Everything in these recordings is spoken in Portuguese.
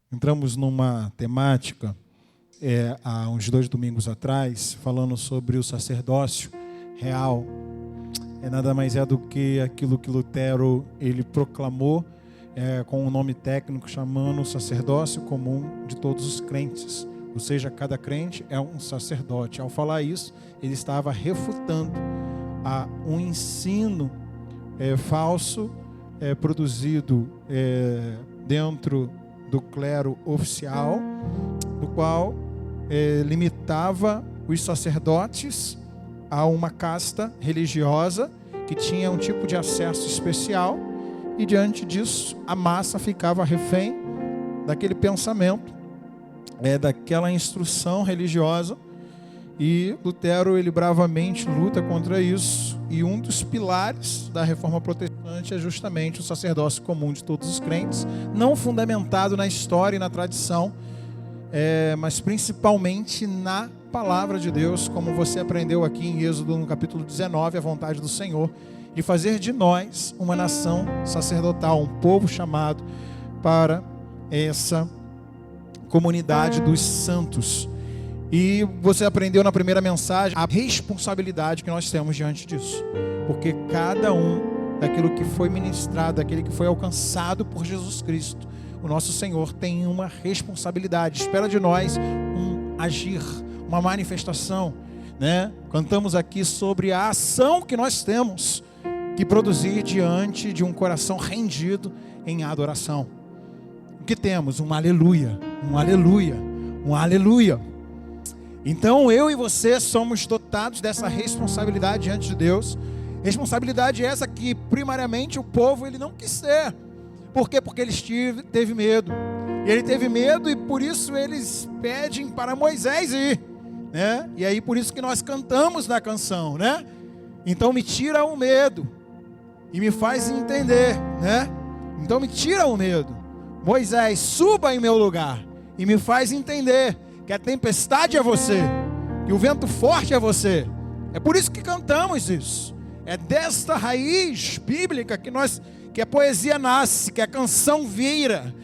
Entramos numa temática há uns 2 domingos atrás, falando sobre o sacerdócio real. Nada mais é do que aquilo que Lutero ele proclamou com um nome técnico, chamando o sacerdócio comum de todos os crentes. Ou seja, cada crente é um sacerdote. Ao falar isso, ele estava refutando um ensino falso produzido dentro do clero oficial, do qual limitava os sacerdotes a uma casta religiosa que tinha um tipo de acesso especial, e diante disso a massa ficava refém daquele pensamento, daquela instrução religiosa. E Lutero ele bravamente luta contra isso, e um dos pilares da reforma protestante é justamente o sacerdócio comum de todos os crentes, não fundamentado na história e na tradição, mas principalmente na palavra de Deus, como você aprendeu aqui em Êxodo no capítulo 19, a vontade do Senhor de fazer de nós uma nação sacerdotal, um povo chamado para essa comunidade dos santos. E você aprendeu na primeira mensagem a responsabilidade que nós temos diante disso, porque cada um daquilo que foi ministrado, daquele que foi alcançado por Jesus Cristo, o nosso Senhor tem uma responsabilidade, espera de nós um agir, uma manifestação, né? Cantamos aqui sobre a ação que nós temos que produzir diante de um coração rendido em adoração. O que temos? Um aleluia, um aleluia, um aleluia. Então eu e você somos dotados dessa responsabilidade diante de Deus. Responsabilidade essa que primariamente o povo ele não quis ter. Por quê? Porque ele teve medo. E ele teve medo, e por isso eles pedem para Moisés ir, né? E aí por isso que nós cantamos na canção, né? Então me tira o medo e me faz entender, né? Então me tira o medo. Moisés, suba em meu lugar e me faz entender que a tempestade é você, que o vento forte é você. É por isso que cantamos isso. É desta raiz bíblica que a poesia nasce, que a canção vira.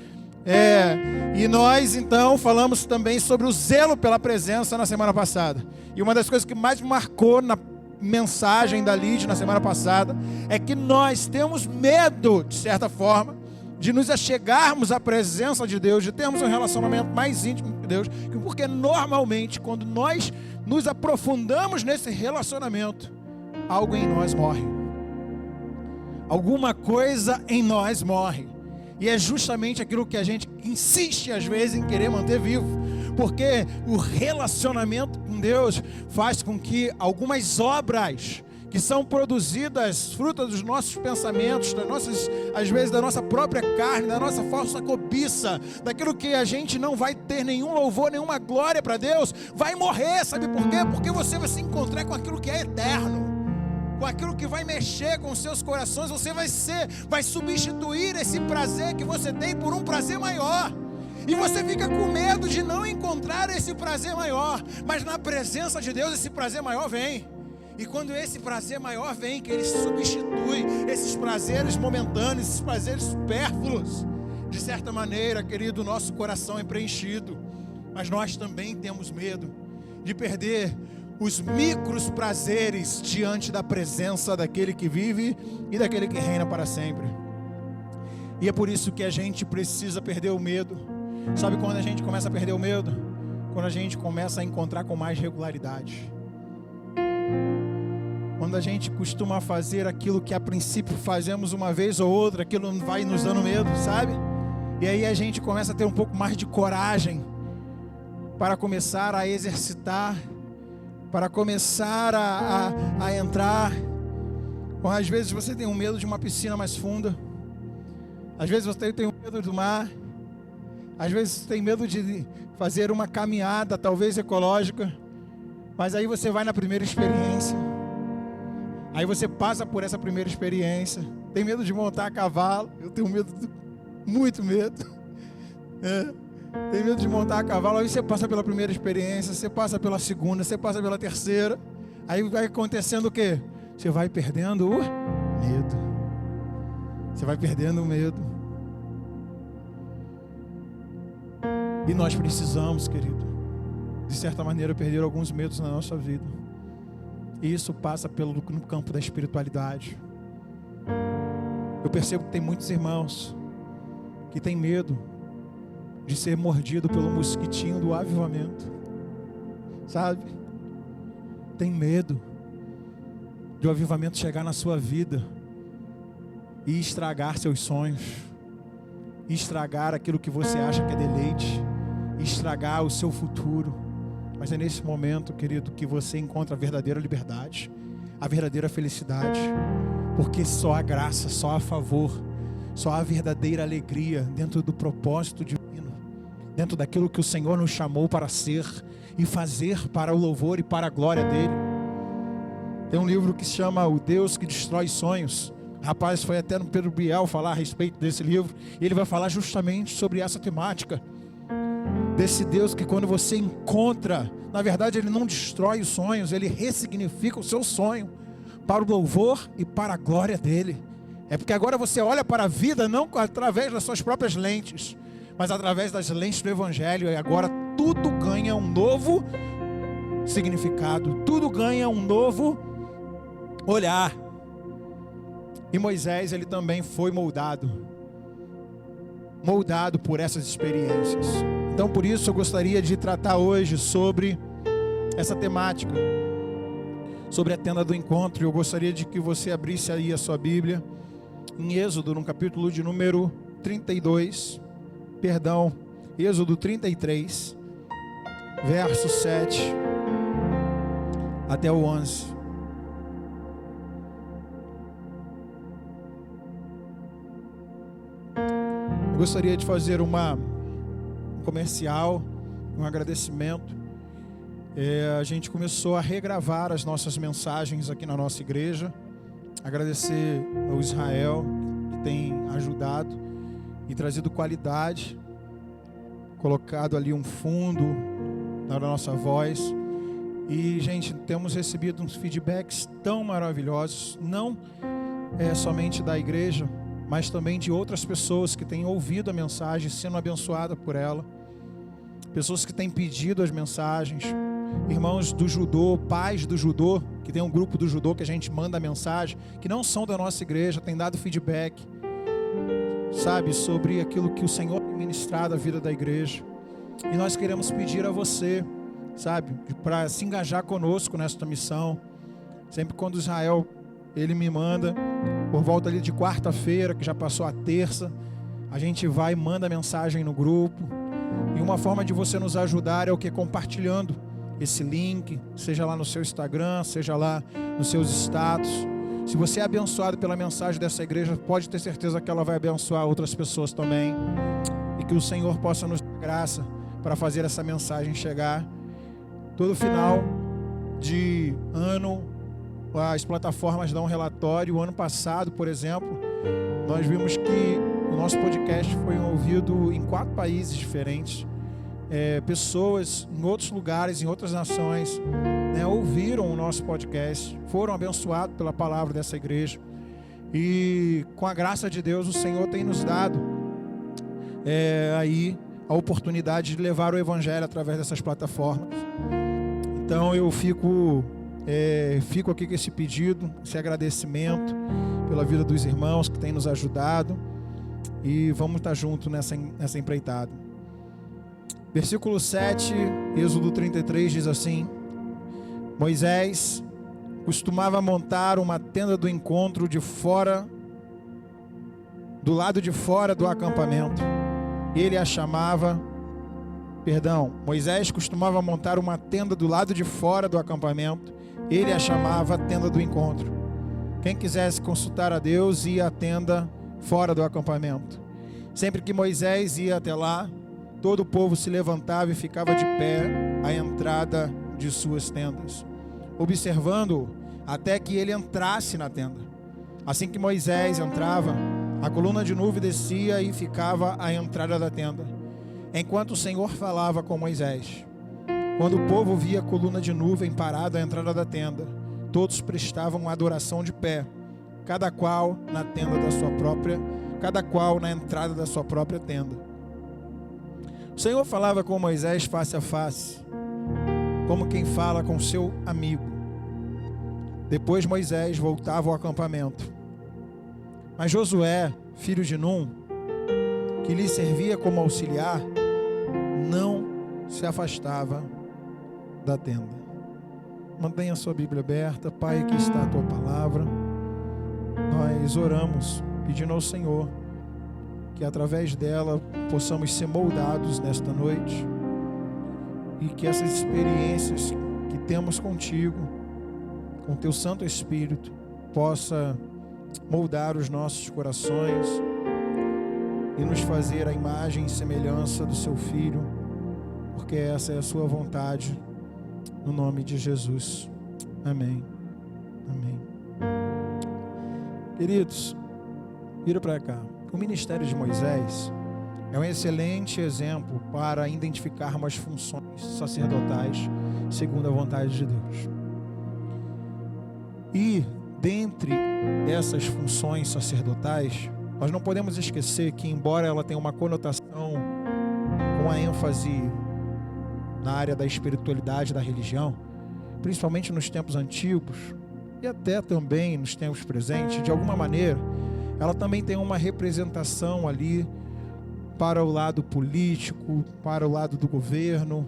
E nós então falamos também sobre o zelo pela presença na semana passada. E uma das coisas que mais me marcou na mensagem da Lídia na semana passada é que nós temos medo, de certa forma, de nos achegarmos à presença de Deus, de termos um relacionamento mais íntimo com Deus, porque normalmente quando nós nos aprofundamos nesse relacionamento, algo em nós morre. Alguma coisa em nós morre. E é justamente aquilo que a gente insiste às vezes em querer manter vivo, porque o relacionamento com Deus faz com que algumas obras que são produzidas fruto dos nossos pensamentos, às vezes da nossa própria carne, da nossa falsa cobiça, daquilo que a gente não vai ter nenhum louvor, nenhuma glória para Deus, vai morrer. Sabe por quê? Porque você vai se encontrar com aquilo que é eterno, com aquilo que vai mexer com os seus corações. Você vai substituir esse prazer que você tem por um prazer maior. E você fica com medo de não encontrar esse prazer maior, mas na presença de Deus esse prazer maior vem. E quando esse prazer maior vem, que ele substitui esses prazeres momentâneos, esses prazeres supérfluos, de certa maneira, querido, nosso coração é preenchido. Mas nós também temos medo de perder os micros prazeres diante da presença daquele que vive e daquele que reina para sempre. E é por isso que a gente precisa perder o medo. Sabe quando a gente começa a perder o medo? Quando a gente começa a encontrar com mais regularidade. Quando a gente costuma fazer aquilo que a princípio fazemos uma vez ou outra, aquilo vai nos dando medo, sabe? E aí a gente começa a ter um pouco mais de coragem para começar a exercitar, para começar a entrar. Às vezes você tem um medo de uma piscina mais funda, às vezes você tem um medo do mar, às vezes você tem medo de fazer uma caminhada, talvez ecológica, mas aí você vai na primeira experiência. Aí você passa por essa primeira experiência. Tem medo de montar a cavalo? Eu tenho medo, muito medo. Tem medo de montar a cavalo. Aí você passa pela primeira experiência, você passa pela segunda, você passa pela terceira. Aí vai acontecendo o quê? Você vai perdendo o medo. Você vai perdendo o medo. E nós precisamos, querido, de certa maneira, perder alguns medos na nossa vida. E isso passa no campo da espiritualidade. Eu percebo que tem muitos irmãos que têm medo de ser mordido pelo mosquitinho do avivamento, sabe? Tem medo de o avivamento chegar na sua vida e estragar seus sonhos, estragar aquilo que você acha que é deleite, estragar o seu futuro. Mas é nesse momento, querido, que você encontra a verdadeira liberdade, a verdadeira felicidade, porque só a graça, só a favor, só a verdadeira alegria dentro do propósito divino, dentro daquilo que o Senhor nos chamou para ser e fazer para o louvor e para a glória dele. Tem um livro que se chama O Deus que Destrói Sonhos. Rapaz, foi até no Pedro Bial falar a respeito desse livro, e ele vai falar justamente sobre essa temática, desse Deus que quando você encontra, na verdade ele não destrói os sonhos, ele ressignifica o seu sonho para o louvor e para a glória dele. É porque agora você olha para a vida não através das suas próprias lentes, mas através das lentes do Evangelho, e agora tudo ganha um novo significado, tudo ganha um novo olhar. E Moisés, ele também foi moldado por essas experiências. Então por isso eu gostaria de tratar hoje sobre essa temática, sobre a tenda do encontro. Eu gostaria de que você abrisse aí a sua Bíblia em Êxodo, no capítulo de número 33, verso 7 até o 11. Eu gostaria de fazer um comercial, um agradecimento. A gente começou a regravar as nossas mensagens aqui na nossa igreja. Agradecer ao Israel, que tem ajudado e trazido qualidade, colocado ali um fundo na nossa voz. E, gente, temos recebido uns feedbacks tão maravilhosos, não somente da igreja, mas também de outras pessoas que têm ouvido a mensagem, sendo abençoada por ela. Pessoas que têm pedido as mensagens, irmãos do judô, pais do judô, que tem um grupo do judô que a gente manda a mensagem, que não são da nossa igreja, têm dado feedback, sabe, sobre aquilo que o Senhor tem ministrado à vida da igreja. E nós queremos pedir a você, sabe, para se engajar conosco nesta missão. Sempre quando Israel, ele me manda, por volta ali de quarta-feira, que já passou a terça, a gente vai e manda mensagem no grupo. E uma forma de você nos ajudar é o que? Compartilhando esse link, seja lá no seu Instagram, seja lá nos seus status. Se você é abençoado pela mensagem dessa igreja, pode ter certeza que ela vai abençoar outras pessoas também. E que o Senhor possa nos dar graça para fazer essa mensagem chegar. Todo final de ano, as plataformas dão um relatório. O ano passado, por exemplo, nós vimos que o nosso podcast foi ouvido em 4 países diferentes. Pessoas em outros lugares, em outras nações, ouviram o nosso podcast, foram abençoados pela palavra dessa igreja. E com a graça de Deus, o Senhor tem nos dado aí a oportunidade de levar o Evangelho através dessas plataformas. Então eu fico aqui com esse pedido, esse agradecimento pela vida dos irmãos que têm nos ajudado, e vamos estar juntos nessa empreitada. Versículo 7, Êxodo 33 diz assim: Moisés costumava montar uma tenda do encontro do lado de fora do acampamento. Moisés costumava montar uma tenda do lado de fora do acampamento. Ele a chamava tenda do encontro. Quem quisesse consultar a Deus ia à tenda fora do acampamento. Sempre que Moisés ia até lá, todo o povo se levantava e ficava de pé à entrada de suas tendas, observando-o até que ele entrasse na tenda. Assim que Moisés entrava, a coluna de nuvem descia e ficava à entrada da tenda, enquanto o Senhor falava com Moisés. Quando o povo via a coluna de nuvem parada à entrada da tenda, todos prestavam adoração de pé, cada qual na entrada da sua própria tenda. O Senhor falava com Moisés face a face, como quem fala com seu amigo. Depois Moisés voltava ao acampamento. Mas Josué, filho de Num, que lhe servia como auxiliar, não se afastava da tenda. Mantenha a sua Bíblia aberta. Pai, aqui está a tua palavra. Nós oramos pedindo ao Senhor que através dela possamos ser moldados nesta noite e que essas experiências que temos contigo, com teu Santo Espírito, possa moldar os nossos corações e nos fazer a imagem e semelhança do seu Filho, porque essa é a sua vontade, no nome de Jesus. Amém. Amém. Queridos, vira para cá. O ministério de Moisés é um excelente exemplo para identificarmos as funções sacerdotais segundo a vontade de Deus. E dentre essas funções sacerdotais, nós não podemos esquecer que, embora ela tenha uma conotação com a ênfase na área da espiritualidade da religião, principalmente nos tempos antigos e até também nos tempos presentes, de alguma maneira, ela também tem uma representação ali para o lado político, para o lado do governo.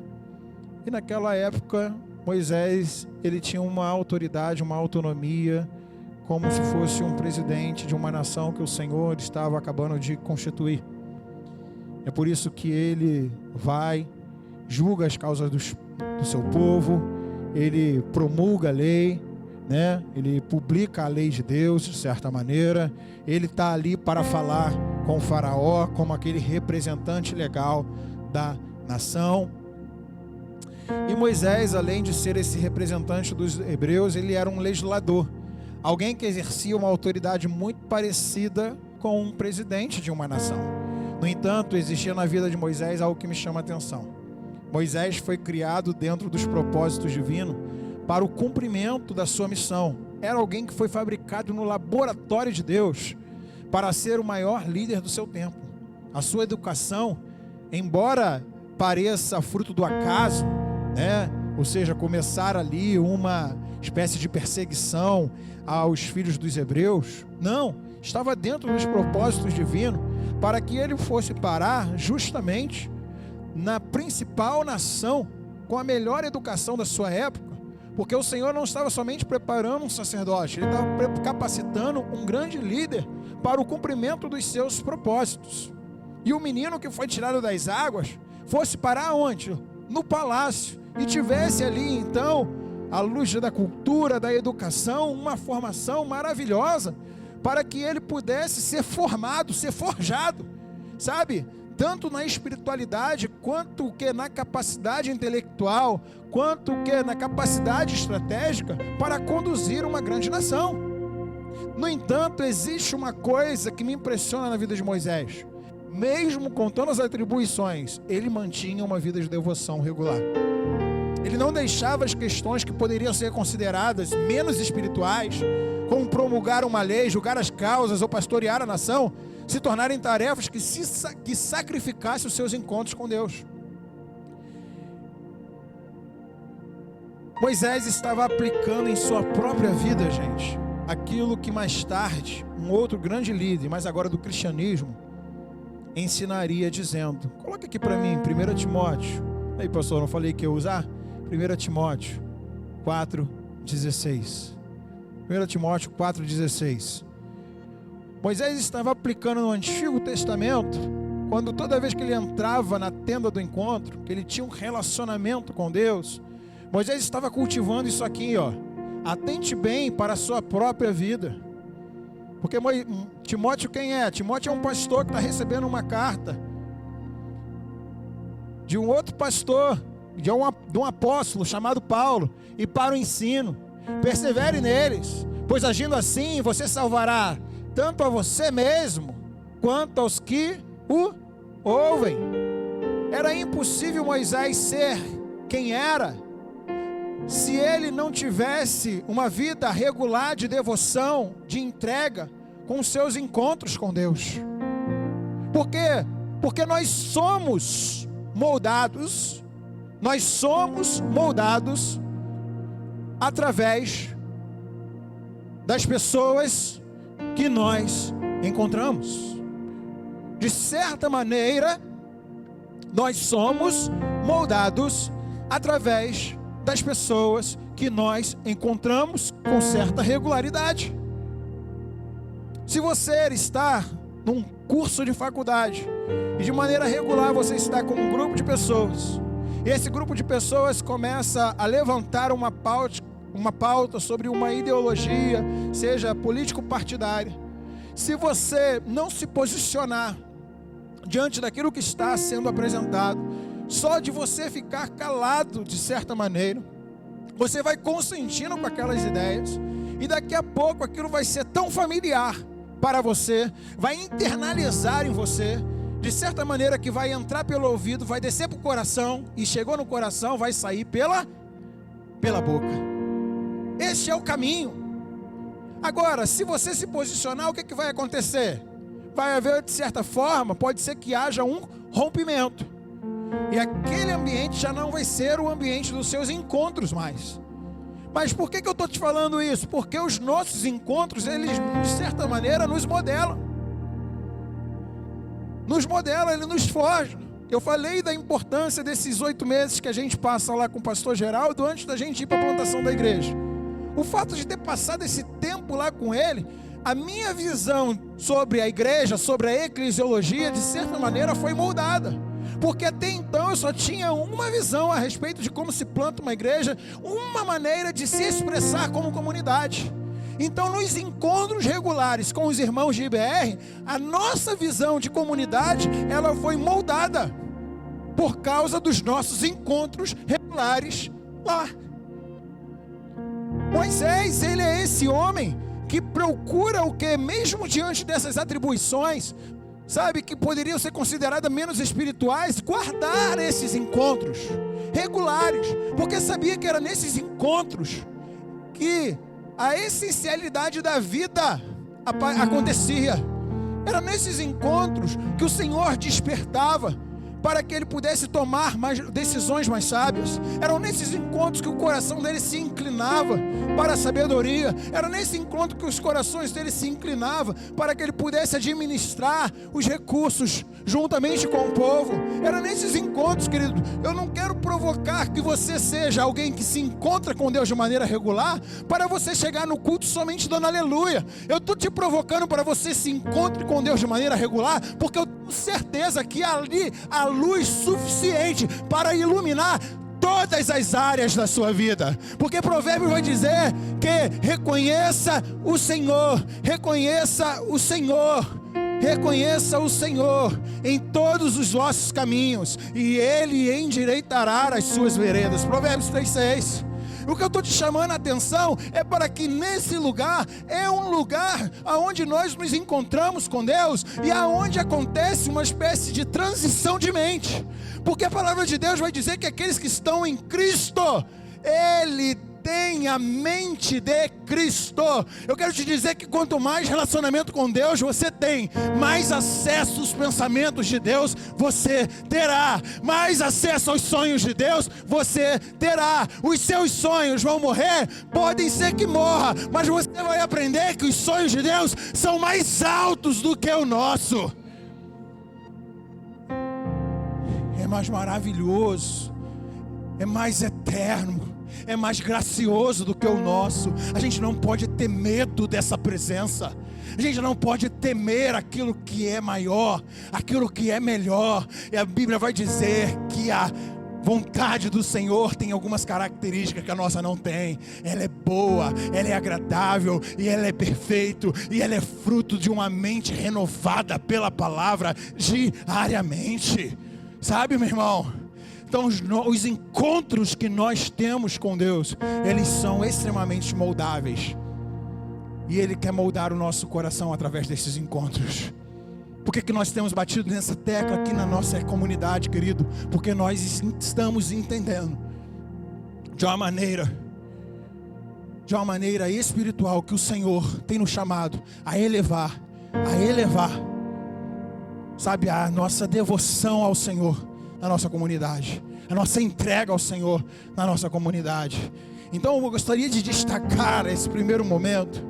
E naquela época, Moisés, ele tinha uma autoridade, uma autonomia, como se fosse um presidente de uma nação que o Senhor estava acabando de constituir. É por isso que ele vai, julga as causas do seu povo, ele promulga a lei, né? Ele publica a lei de Deus de certa maneira, ele está ali para falar com o faraó como aquele representante legal da nação. E Moisés, além de ser esse representante dos hebreus, ele era um legislador, alguém que exercia uma autoridade muito parecida com um presidente de uma nação. No entanto, existia na vida de Moisés algo que me chama a atenção. Moisés foi criado dentro dos propósitos divinos para o cumprimento da sua missão. Era alguém que foi fabricado no laboratório de Deus para ser o maior líder do seu tempo. A sua educação, embora pareça fruto do acaso, né? Ou seja, começar ali uma espécie de perseguição aos filhos dos hebreus, não, estava dentro dos propósitos divinos para que ele fosse parar justamente na principal nação com a melhor educação da sua época, porque o Senhor não estava somente preparando um sacerdote, ele estava capacitando um grande líder para o cumprimento dos seus propósitos. E o menino que foi tirado das águas fosse parar onde? No palácio, e tivesse ali então, à luz da cultura, da educação, uma formação maravilhosa para que ele pudesse ser formado, ser forjado, sabe? Tanto na espiritualidade, quanto que na capacidade intelectual, quanto que na capacidade estratégica para conduzir uma grande nação. No entanto, existe uma coisa que me impressiona na vida de Moisés. Mesmo com todas as atribuições, ele mantinha uma vida de devoção regular. Ele não deixava as questões que poderiam ser consideradas menos espirituais, como promulgar uma lei, julgar as causas ou pastorear a nação, se tornarem tarefas que sacrificassem os seus encontros com Deus. Moisés estava aplicando em sua própria vida, gente, aquilo que mais tarde um outro grande líder, mas agora do cristianismo, ensinaria dizendo, coloca aqui para mim, 1 Timóteo, aí pastor, não falei que ia usar? 1 Timóteo 4,16. 1 Timóteo 4,16. Moisés estava aplicando no Antigo Testamento, quando toda vez que ele entrava na tenda do encontro, que ele tinha um relacionamento com Deus, Moisés estava cultivando isso aqui, ó. Atente bem para a sua própria vida. Porque Timóteo quem é? Timóteo é um pastor que está recebendo uma carta de um outro pastor, de um apóstolo chamado Paulo, e para o ensino. Persevere neles, pois agindo assim você salvará tanto a você mesmo quanto aos que o ouvem. Era impossível Moisés ser quem era se ele não tivesse uma vida regular de devoção, de entrega com seus encontros com Deus. Por quê? Porque nós somos moldados através das pessoas que nós encontramos. De certa maneira, nós somos moldados através das pessoas que nós encontramos com certa regularidade. Se você está num curso de faculdade e de maneira regular você está com um grupo de pessoas, e esse grupo de pessoas começa a levantar uma pauta sobre uma ideologia, seja político-partidária, se você não se posicionar diante daquilo que está sendo apresentado, só de você ficar calado de certa maneira, você vai consentindo com aquelas ideias, e daqui a pouco aquilo vai ser tão familiar para você, vai internalizar em você, de certa maneira que vai entrar pelo ouvido, vai descer para o coração, e chegou no coração, vai sair pela boca. Este é o caminho. Agora, se você se posicionar, o que vai acontecer? Vai haver, de certa forma, pode ser que haja um rompimento, e aquele ambiente já não vai ser o ambiente dos seus encontros mais. Mas por que eu estou te falando isso? Porque os nossos encontros, eles de certa maneira nos modelam. Eles nos forjam. Eu falei da importância desses 8 meses que a gente passa lá com o pastor Geraldo antes da gente ir para a plantação da igreja. O fato de ter passado esse tempo lá com ele, a minha visão sobre a igreja, sobre a eclesiologia, de certa maneira foi moldada. Porque até então eu só tinha uma visão a respeito de como se planta uma igreja, uma maneira de se expressar como comunidade. Então, nos encontros regulares com os irmãos de IBR, a nossa visão de comunidade, ela foi moldada por causa dos nossos encontros regulares lá. Moisés, ele é esse homem que procura o que, mesmo diante dessas atribuições, sabe, que poderiam ser consideradas menos espirituais, guardar esses encontros regulares, porque sabia que era nesses encontros que a essencialidade da vida acontecia. Era nesses encontros que o Senhor despertava para que ele pudesse tomar decisões mais sábias. Eram nesses encontros que o coração dele se inclinava para a sabedoria. Era nesse encontro que os corações dele se inclinavam para que ele pudesse administrar os recursos juntamente com o povo. Era nesses encontros, querido. Eu não quero provocar que você seja alguém que se encontra com Deus de maneira regular para você chegar no culto somente dando aleluia. Eu estou te provocando para você se encontre com Deus de maneira regular, porque eu tenho certeza que ali há luz suficiente para iluminar todas as áreas da sua vida, porque Provérbios vai dizer que reconheça o Senhor em todos os vossos caminhos, e Ele endireitará as suas veredas. Provérbios 3:6. O que eu estou te chamando a atenção é para que nesse lugar, é um lugar onde nós nos encontramos com Deus e aonde acontece uma espécie de transição de mente, porque a palavra de Deus vai dizer que aqueles que estão em Cristo, Ele tem a mente de Cristo. Eu quero te dizer que quanto mais relacionamento com Deus você tem, mais acesso aos pensamentos de Deus você terá, mais acesso aos sonhos de Deus você terá. Os seus sonhos vão morrer, podem ser que morra, mas você vai aprender que os sonhos de Deus são mais altos do que o nosso. É mais maravilhoso, é mais eterno, é mais gracioso do que o nosso. A gente não pode ter medo dessa presença. A gente não pode temer aquilo que é maior, aquilo que é melhor. E a Bíblia vai dizer que a vontade do Senhor tem algumas características que a nossa não tem. Ela é boa, ela é agradável, e ela é perfeita, e ela é fruto de uma mente renovada pela palavra diariamente. Sabe, meu irmão? Então os encontros que nós temos com Deus, eles são extremamente moldáveis. E Ele quer moldar o nosso coração através desses encontros. Por que nós temos batido nessa tecla aqui na nossa comunidade, querido? Porque nós estamos entendendo de uma maneira espiritual que o Senhor tem nos chamado a elevar, sabe, a nossa devoção ao Senhor na nossa comunidade, a nossa entrega ao Senhor na nossa comunidade. Então eu gostaria de destacar esse primeiro momento,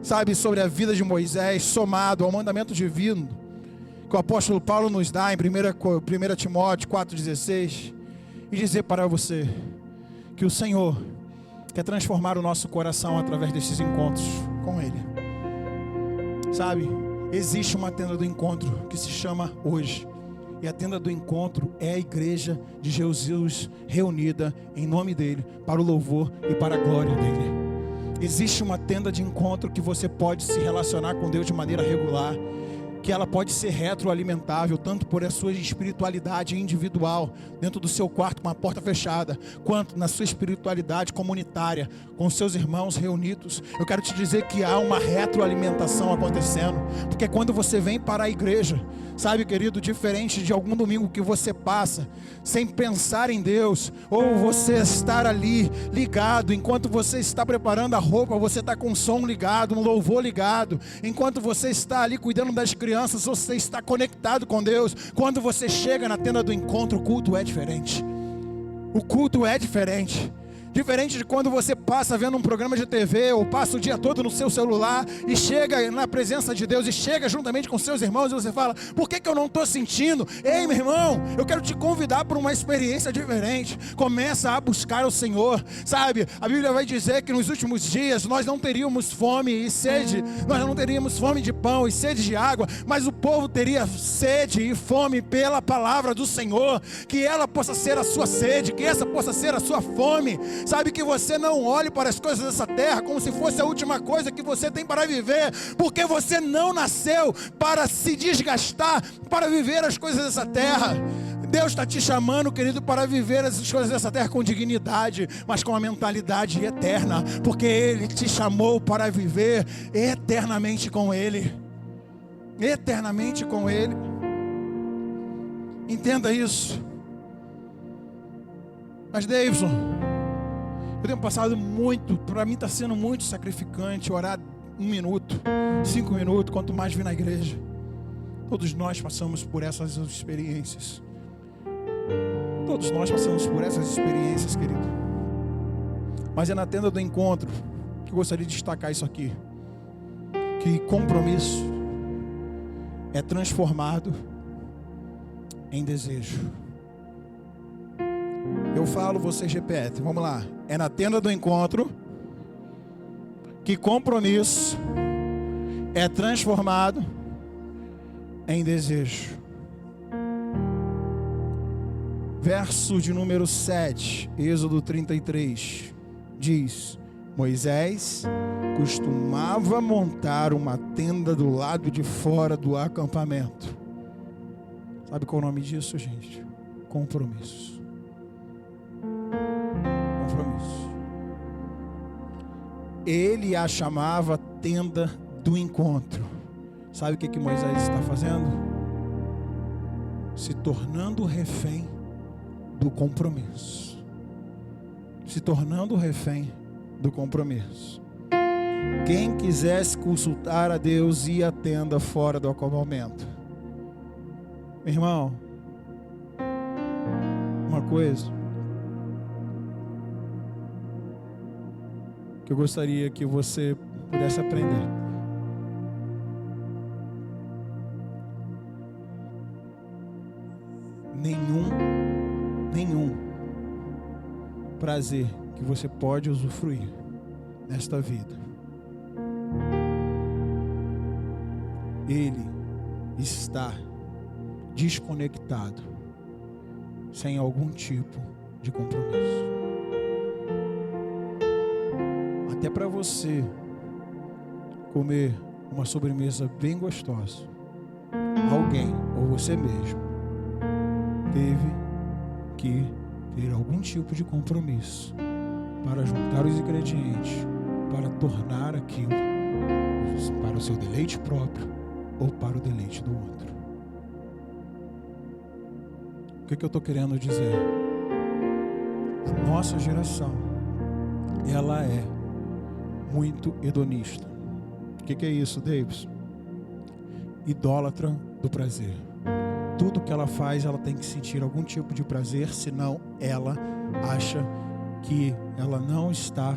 sabe, sobre a vida de Moisés, somado ao mandamento divino que o apóstolo Paulo nos dá em 1 Timóteo 4,16, e dizer para você que o Senhor quer transformar o nosso coração através desses encontros com Ele. Sabe, existe uma tenda do encontro que se chama hoje, e a tenda do encontro é a igreja de Jesus reunida em nome dEle, para o louvor e para a glória dEle. Existe uma tenda de encontro que você pode se relacionar com Deus de maneira regular, que ela pode ser retroalimentável, tanto por a sua espiritualidade individual, dentro do seu quarto com a porta fechada, quanto na sua espiritualidade comunitária, com seus irmãos reunidos. Eu quero te dizer que há uma retroalimentação acontecendo, porque quando você vem para a igreja, sabe, querido, diferente de algum domingo que você passa sem pensar em Deus, ou você estar ali ligado, enquanto você está preparando a roupa, você está com o som ligado, um louvor ligado, enquanto você está ali cuidando das crianças, você está conectado com Deus. Quando você chega na tenda do encontro, o culto é diferente. O culto é diferente. Diferente de quando você passa vendo um programa de TV, ou passa o dia todo no seu celular, e chega na presença de Deus, e chega juntamente com seus irmãos, e você fala: por que eu não estou sentindo? Ei, meu irmão, eu quero te convidar para uma experiência diferente. Começa a buscar o Senhor, sabe? A Bíblia vai dizer que nos últimos dias nós não teríamos fome e sede, nós não teríamos fome de pão e sede de água, mas o povo teria sede e fome pela palavra do Senhor. Que ela possa ser a sua sede, que essa possa ser a sua fome. Sabe, que você não olhe para as coisas dessa terra como se fosse a última coisa que você tem para viver, porque você não nasceu para se desgastar, para viver as coisas dessa terra. Deus está te chamando, querido, para viver as coisas dessa terra com dignidade, mas com a mentalidade eterna, porque Ele te chamou para viver eternamente com Ele. Eternamente com Ele. Entenda isso. Mas, Davidson, eu tenho passado muito, para mim está sendo muito sacrificante orar 1 minuto, 5 minutos, quanto mais vir na igreja. Todos nós passamos por essas experiências. Todos nós passamos por essas experiências, querido. Mas é na tenda do encontro que eu gostaria de destacar isso aqui. Que compromisso é transformado em desejo. Eu falo, vocês repetem, vamos lá. É na tenda do encontro que compromisso é transformado em desejo. Verso de número 7, Êxodo 33, diz: Moisés costumava montar uma tenda do lado de fora do acampamento. Sabe qual é o nome disso, gente? Compromisso. Ele a chamava tenda do encontro. Sabe o que Moisés está fazendo? Se tornando refém do compromisso. Se tornando refém do compromisso. Quem quisesse consultar a Deus ia à tenda fora do acampamento. Meu irmão, uma coisa que eu gostaria que você pudesse aprender: nenhum prazer que você pode usufruir nesta vida, ele está desconectado sem algum tipo de compromisso. Até para você comer uma sobremesa bem gostosa, alguém ou você mesmo teve que ter algum tipo de compromisso para juntar os ingredientes, para tornar aquilo para o seu deleite próprio ou para o deleite do outro. O que eu estou querendo dizer? A nossa geração, ela é muito hedonista. O que é isso, Davis? Idólatra do prazer. tudo que ela faz, ela tem que sentir algum tipo de prazer, senão ela acha que ela não está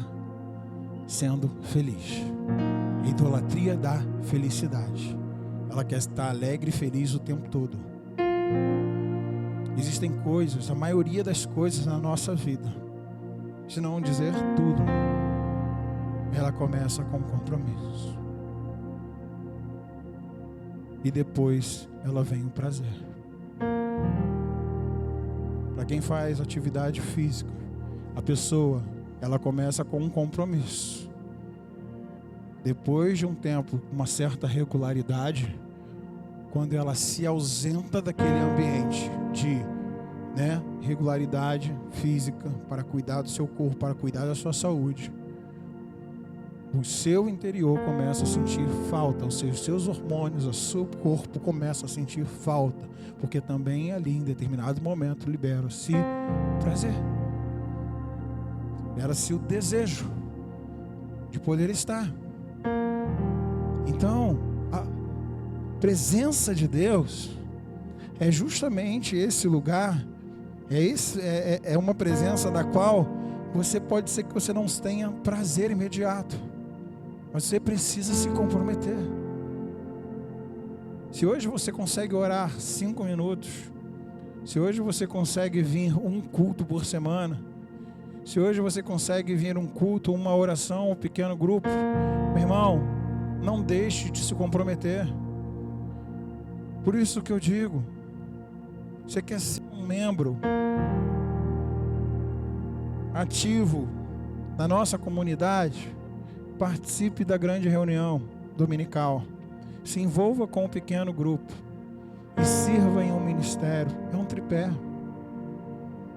sendo feliz. Idolatria da felicidade. Ela quer estar alegre e feliz o tempo todo. Existem coisas, a maioria das coisas na nossa vida, se não dizer tudo, ela começa com compromissos. E depois ela vem o prazer. Para quem faz atividade física, a pessoa, ela começa com um compromisso. Depois de um tempo, uma certa regularidade, quando ela se ausenta daquele ambiente de regularidade física para cuidar do seu corpo, para cuidar da sua saúde, o seu interior começa a sentir falta, ou seja, os seus hormônios, o seu corpo começa a sentir falta, porque também ali em determinado momento libera-se prazer, libera-se o desejo de poder estar. Então, a presença de Deus é justamente esse lugar, é uma presença da qual você pode ser que você não tenha prazer imediato, mas você precisa se comprometer. Se hoje você consegue orar 5 minutos, se hoje você consegue vir um culto por semana, se hoje você consegue vir um culto, uma oração, um pequeno grupo, meu irmão, não deixe de se comprometer. Por isso que eu digo, você quer ser um membro ativo na nossa comunidade, participe da grande reunião dominical, se envolva com um pequeno grupo e sirva em um ministério. É um tripé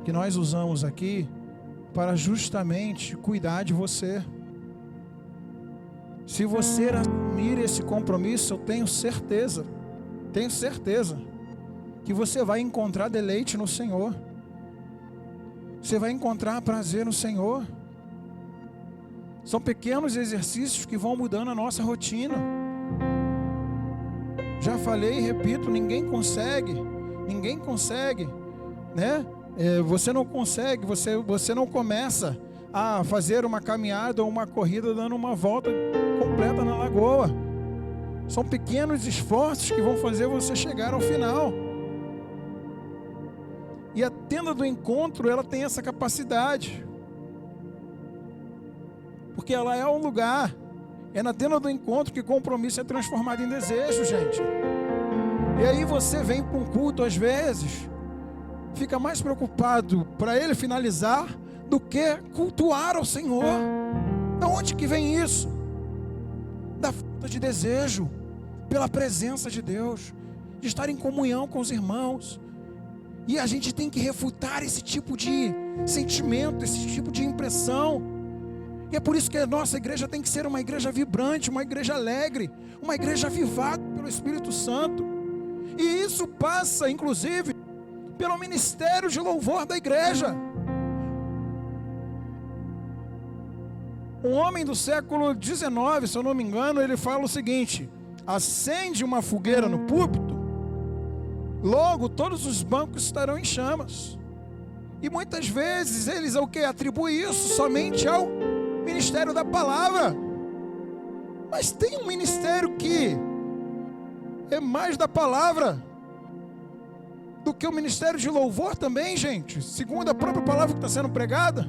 que nós usamos aqui para justamente cuidar de você. Se você assumir esse compromisso, eu tenho certeza que você vai encontrar deleite no Senhor, você vai encontrar prazer no Senhor. São pequenos exercícios que vão mudando a nossa rotina. Já falei e repito, ninguém consegue, né? Você não consegue, você não começa a fazer uma caminhada ou uma corrida dando uma volta completa na lagoa. São pequenos esforços que vão fazer você chegar ao final. E a tenda do encontro, ela tem essa capacidade, porque ela é um lugar, é na tenda do encontro que compromisso é transformado em desejo, gente. E aí você vem para um culto, às vezes, fica mais preocupado para ele finalizar do que cultuar ao Senhor. Da onde que vem isso? Da falta de desejo pela presença de Deus, de estar em comunhão com os irmãos. E a gente tem que refutar esse tipo de sentimento, esse tipo de impressão. E é por isso que a nossa igreja tem que ser uma igreja vibrante, uma igreja alegre, uma igreja avivada pelo Espírito Santo. E isso passa, inclusive, pelo ministério de louvor da igreja. Um homem do século XIX, se eu não me engano, ele fala o seguinte: acende uma fogueira no púlpito, logo todos os bancos estarão em chamas. E muitas vezes eles atribuem isso somente ao ministério da palavra. Mas tem um ministério que é mais da palavra do que o ministério de louvor também, gente, segundo a própria palavra que está sendo pregada,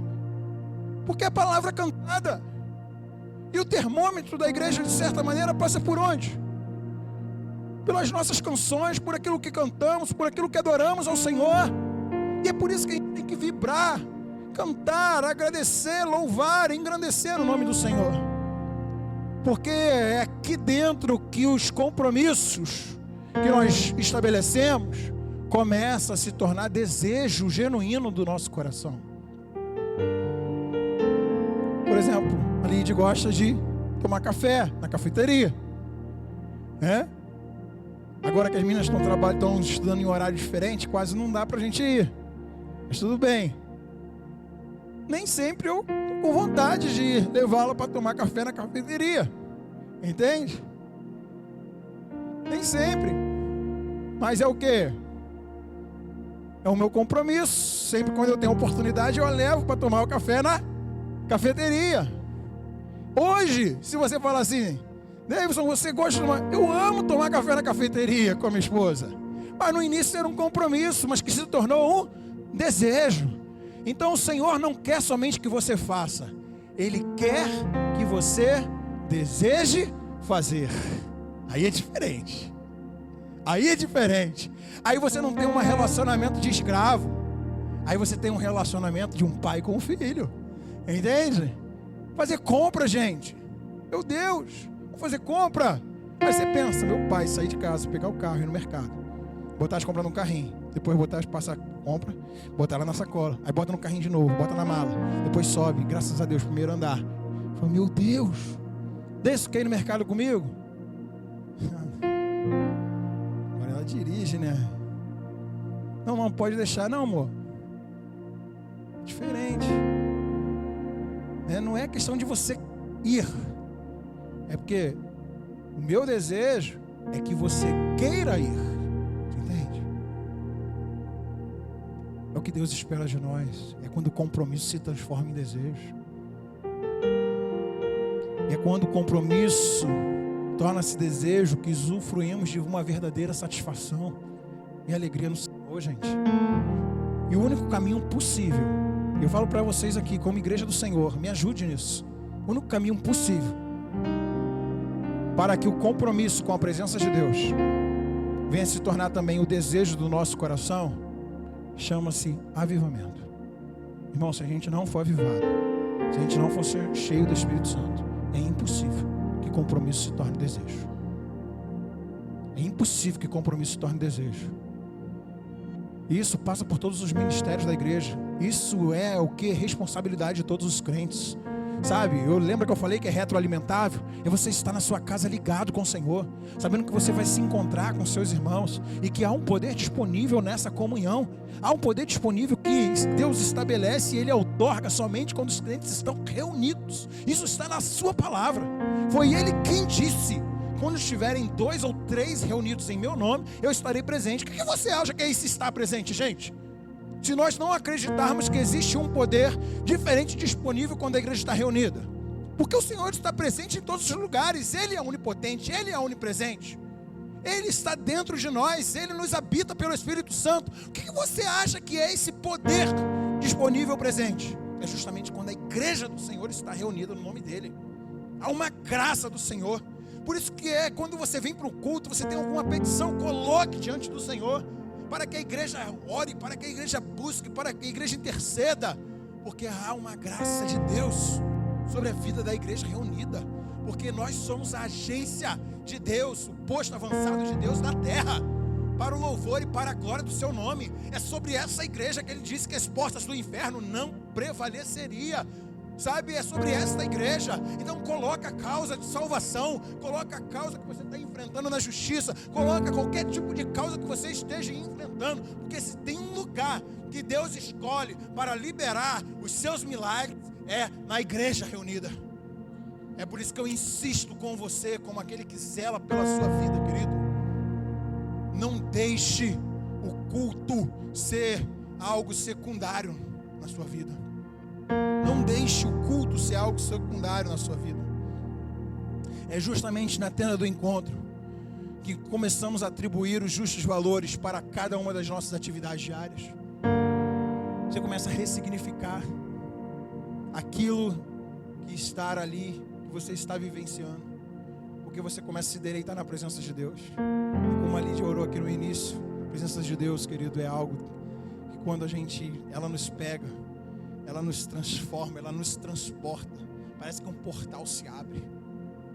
porque a palavra é cantada. E o termômetro da igreja, de certa maneira, passa por onde? Pelas nossas canções, por aquilo que cantamos, por aquilo que adoramos ao Senhor. E é por isso que a gente tem que vibrar, cantar, agradecer, louvar, engrandecer o nome do Senhor, porque é aqui dentro que os compromissos que nós estabelecemos começam a se tornar desejo genuíno do nosso coração. Por exemplo, a Lídia gosta de tomar café na cafeteria, né? Agora que as meninas estão estudando em horário diferente, quase não dá pra gente ir, mas tudo bem. Nem sempre eu estou com vontade de levá-la para tomar café na cafeteria, entende? Nem sempre. Mas é o quê? É o meu compromisso. Sempre quando eu tenho oportunidade, eu levo para tomar o café na cafeteria. Hoje, se você falar assim, Davidson, você gosta de tomar... Eu amo tomar café na cafeteria com a minha esposa. Mas no início era um compromisso, mas que se tornou um desejo. Então o Senhor não quer somente que você faça. Ele quer que você deseje fazer. Aí é diferente. Aí é diferente. Aí você não tem um relacionamento de escravo. Aí você tem um relacionamento de um pai com um filho. Entende? Fazer compra, gente. Meu Deus, vou fazer compra. Aí você pensa, meu pai, sair de casa, pegar o carro, ir no mercado, botar as compras no carrinho, depois botar as passar compra, botar ela na sacola, aí bota no carrinho de novo, bota na mala, depois sobe, graças a Deus, primeiro andar. Fala, meu Deus, desse que ir no mercado comigo? Agora ela dirige, né? Não pode deixar, não, amor. Diferente. Não é questão de você ir. É porque o meu desejo é que você queira ir. Você entende? É o que Deus espera de nós. É quando o compromisso se transforma em desejo. É quando o compromisso torna-se desejo que usufruímos de uma verdadeira satisfação e alegria no Senhor, gente. E o único caminho possível, eu falo para vocês aqui, como igreja do Senhor, me ajude nisso. O único caminho possível para que o compromisso com a presença de Deus venha se tornar também o desejo do nosso coração, chama-se avivamento. Irmão, se a gente não for avivado, se a gente não for cheio do Espírito Santo, é impossível que compromisso se torne desejo. É impossível que compromisso se torne desejo. E isso passa por todos os ministérios da igreja. Isso é o que? Responsabilidade de todos os crentes. Sabe, eu lembro que eu falei que é retroalimentável. É você estar na sua casa ligado com o Senhor, sabendo que você vai se encontrar com seus irmãos e que há um poder disponível nessa comunhão. Há um poder disponível que Deus estabelece e Ele outorga somente quando os crentes estão reunidos. Isso está na sua palavra. Foi Ele quem disse: quando estiverem 2 ou 3 reunidos em meu nome, eu estarei presente. O que você acha que é isso estar presente, gente? Se nós não acreditarmos que existe um poder diferente disponível quando a igreja está reunida, porque o Senhor está presente em todos os lugares. Ele é onipotente, Ele é onipresente, Ele está dentro de nós, Ele nos habita pelo Espírito Santo. O que você acha que é esse poder disponível presente? É justamente quando a igreja do Senhor está reunida no nome dEle. Há uma graça do Senhor. Por isso que quando você vem para o culto, você tem alguma petição, coloque diante do Senhor, para que a igreja ore, para que a igreja busque, para que a igreja interceda, porque há uma graça de Deus sobre a vida da igreja reunida, porque nós somos a agência de Deus, o posto avançado de Deus na terra, para o louvor e para a glória do seu nome. É sobre essa igreja que Ele disse que as portas do inferno não prevaleceria. Sabe, é sobre esta igreja. Então coloca a causa de salvação, coloca a causa que você está enfrentando na justiça, coloca qualquer tipo de causa que você esteja enfrentando, porque se tem um lugar que Deus escolhe para liberar os seus milagres, é na igreja reunida. É por isso que eu insisto com você, como aquele que zela pela sua vida, querido. Não deixe o culto ser algo secundário na sua vida. Não deixe o culto ser algo secundário na sua vida. É justamente na tenda do encontro que começamos a atribuir os justos valores para cada uma das nossas atividades diárias. Você começa a ressignificar aquilo que está ali, que você está vivenciando, porque você começa a se deleitar na presença de Deus. E como a Lídia orou aqui no início, a presença de Deus, querido, é algo que quando ela nos pega, ela nos transforma, ela nos transporta. Parece que um portal se abre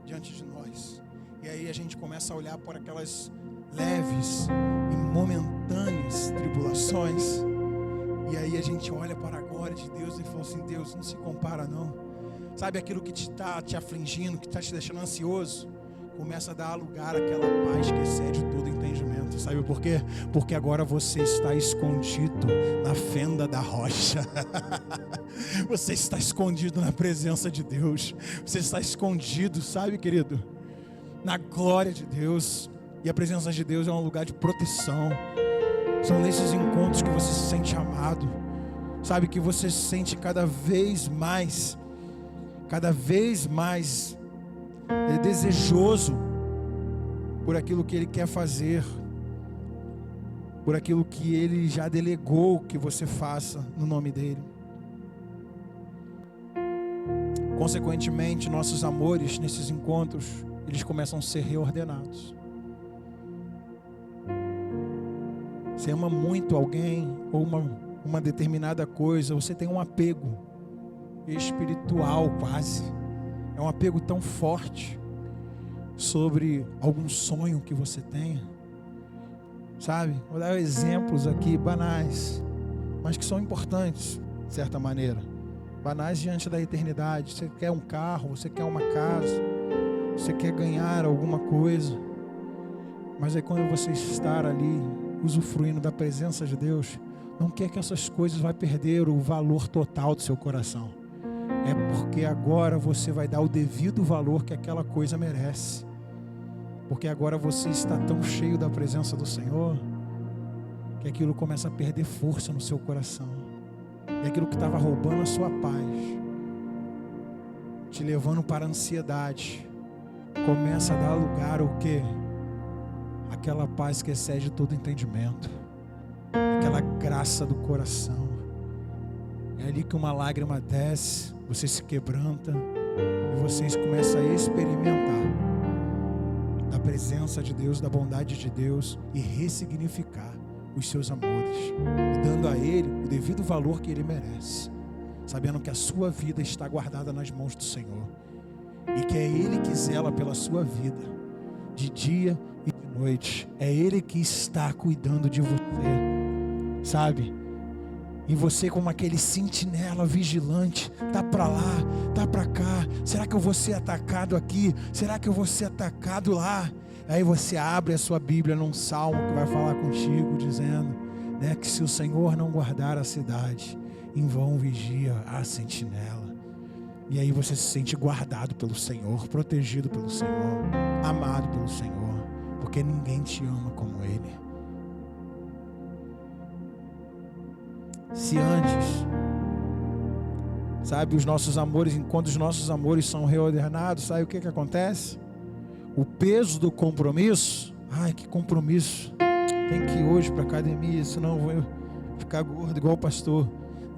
diante de nós. E aí a gente começa a olhar por aquelas leves e momentâneas tribulações. E aí a gente olha para a glória de Deus e fala assim: Deus, não se compara não. Sabe aquilo que está te afligindo, que está te deixando ansioso? Começa a dar lugar àquela paz que excede todo entendimento. Sabe por quê? Porque agora você está escondido na fenda da rocha. Você está escondido na presença de Deus. Você está escondido, sabe, querido, na glória de Deus. E a presença de Deus é um lugar de proteção. São nesses encontros que você se sente amado. Sabe, que você se sente cada vez mais desejoso por aquilo que Ele quer fazer, por aquilo que Ele já delegou que você faça no nome dEle. Consequentemente, nossos amores nesses encontros, eles começam a ser reordenados. Você ama muito alguém ou uma determinada coisa, você tem um apego espiritual quase. É um apego tão forte sobre algum sonho que você tenha. Sabe? Vou dar exemplos aqui banais, mas que são importantes, de certa maneira. Banais diante da eternidade. Você quer um carro, você quer uma casa, você quer ganhar alguma coisa. Mas aí quando você estar ali, usufruindo da presença de Deus, não quer que essas coisas vão perder o valor total do seu coração. É porque agora você vai dar o devido valor que aquela coisa merece. Porque agora você está tão cheio da presença do Senhor, que aquilo começa a perder força no seu coração. E aquilo que estava roubando a sua paz, te levando para a ansiedade, começa a dar lugar ao quê? Aquela paz que excede todo entendimento, aquela graça do coração. É ali que uma lágrima desce, você se quebranta e vocês começam a experimentar da presença de Deus, da bondade de Deus e ressignificar os seus amores e dando a Ele o devido valor que Ele merece, sabendo que a sua vida está guardada nas mãos do Senhor e que é Ele que zela pela sua vida de dia e de noite. É Ele que está cuidando de você, sabe? E você, como aquele sentinela vigilante, tá para lá, tá para cá. Será que eu vou ser atacado aqui? Será que eu vou ser atacado lá? Aí você abre a sua Bíblia num salmo que vai falar contigo, dizendo, né, que se o Senhor não guardar a cidade, em vão vigia a sentinela. E aí você se sente guardado pelo Senhor, protegido pelo Senhor, amado pelo Senhor, porque ninguém te ama como Ele. Se antes, sabe, os nossos amores, enquanto os nossos amores são reordenados, sabe o que acontece? O peso do compromisso, ai que compromisso, tem que ir hoje para a academia, senão eu vou ficar gordo igual o pastor,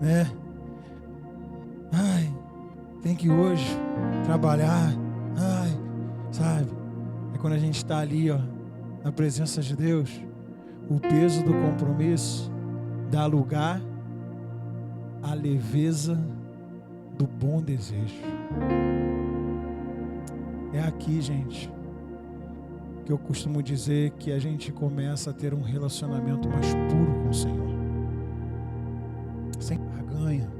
né? Ai, tem que ir hoje trabalhar, ai, sabe? É quando a gente está ali, ó, na presença de Deus, o peso do compromisso dá lugar à leveza do bom desejo. É aqui, gente, que eu costumo dizer que a gente começa a ter um relacionamento mais puro com o Senhor, sem barganha,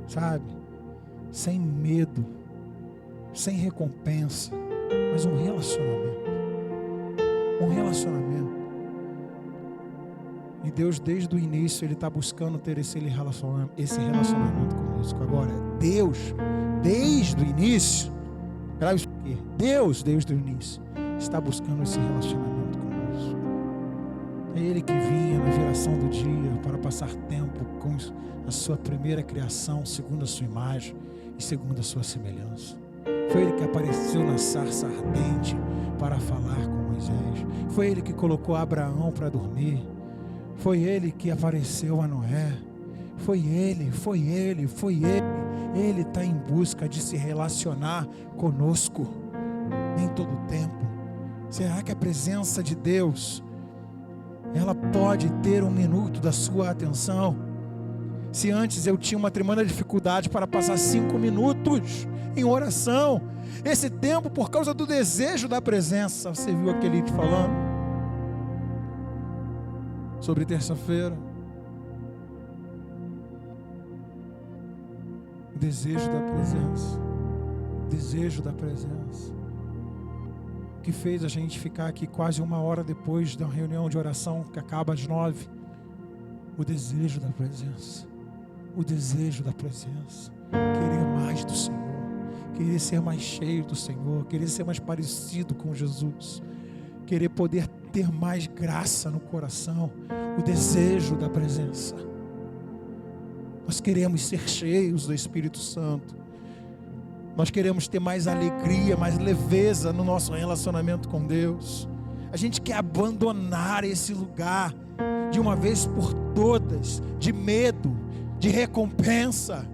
sabe? Sem medo, sem recompensa, mas um relacionamento. E Deus, desde o início, Ele está buscando ter esse relacionamento conosco. Agora, Deus, desde o início, grave isso aqui, Deus, desde o início, está buscando esse relacionamento conosco. É Ele que vinha na viração do dia para passar tempo com a sua primeira criação, segundo a sua imagem e segundo a sua semelhança. Foi Ele que apareceu na sarça ardente para falar com Moisés. Foi Ele que colocou Abraão para dormir. Foi Ele que apareceu a Noé. Foi Ele. Ele está em busca de se relacionar conosco em todo o tempo. Será que a presença de Deus, ela pode ter um minuto da sua atenção? Se antes eu tinha uma tremenda dificuldade para passar 5 minutos em oração, esse tempo por causa do desejo da presença. Você viu aquele falando sobre terça-feira? O desejo da presença, que fez a gente ficar aqui quase 1 hora depois da reunião de oração que acaba às 9. O desejo da presença, querer mais do Senhor, querer ser mais cheio do Senhor, querer ser mais parecido com Jesus, querer poder ter mais graça no coração, o desejo da presença. Nós queremos ser cheios do Espírito Santo. Nós queremos ter mais alegria, mais leveza no nosso relacionamento com Deus. A gente quer abandonar esse lugar de uma vez por todas, de medo, de recompensa.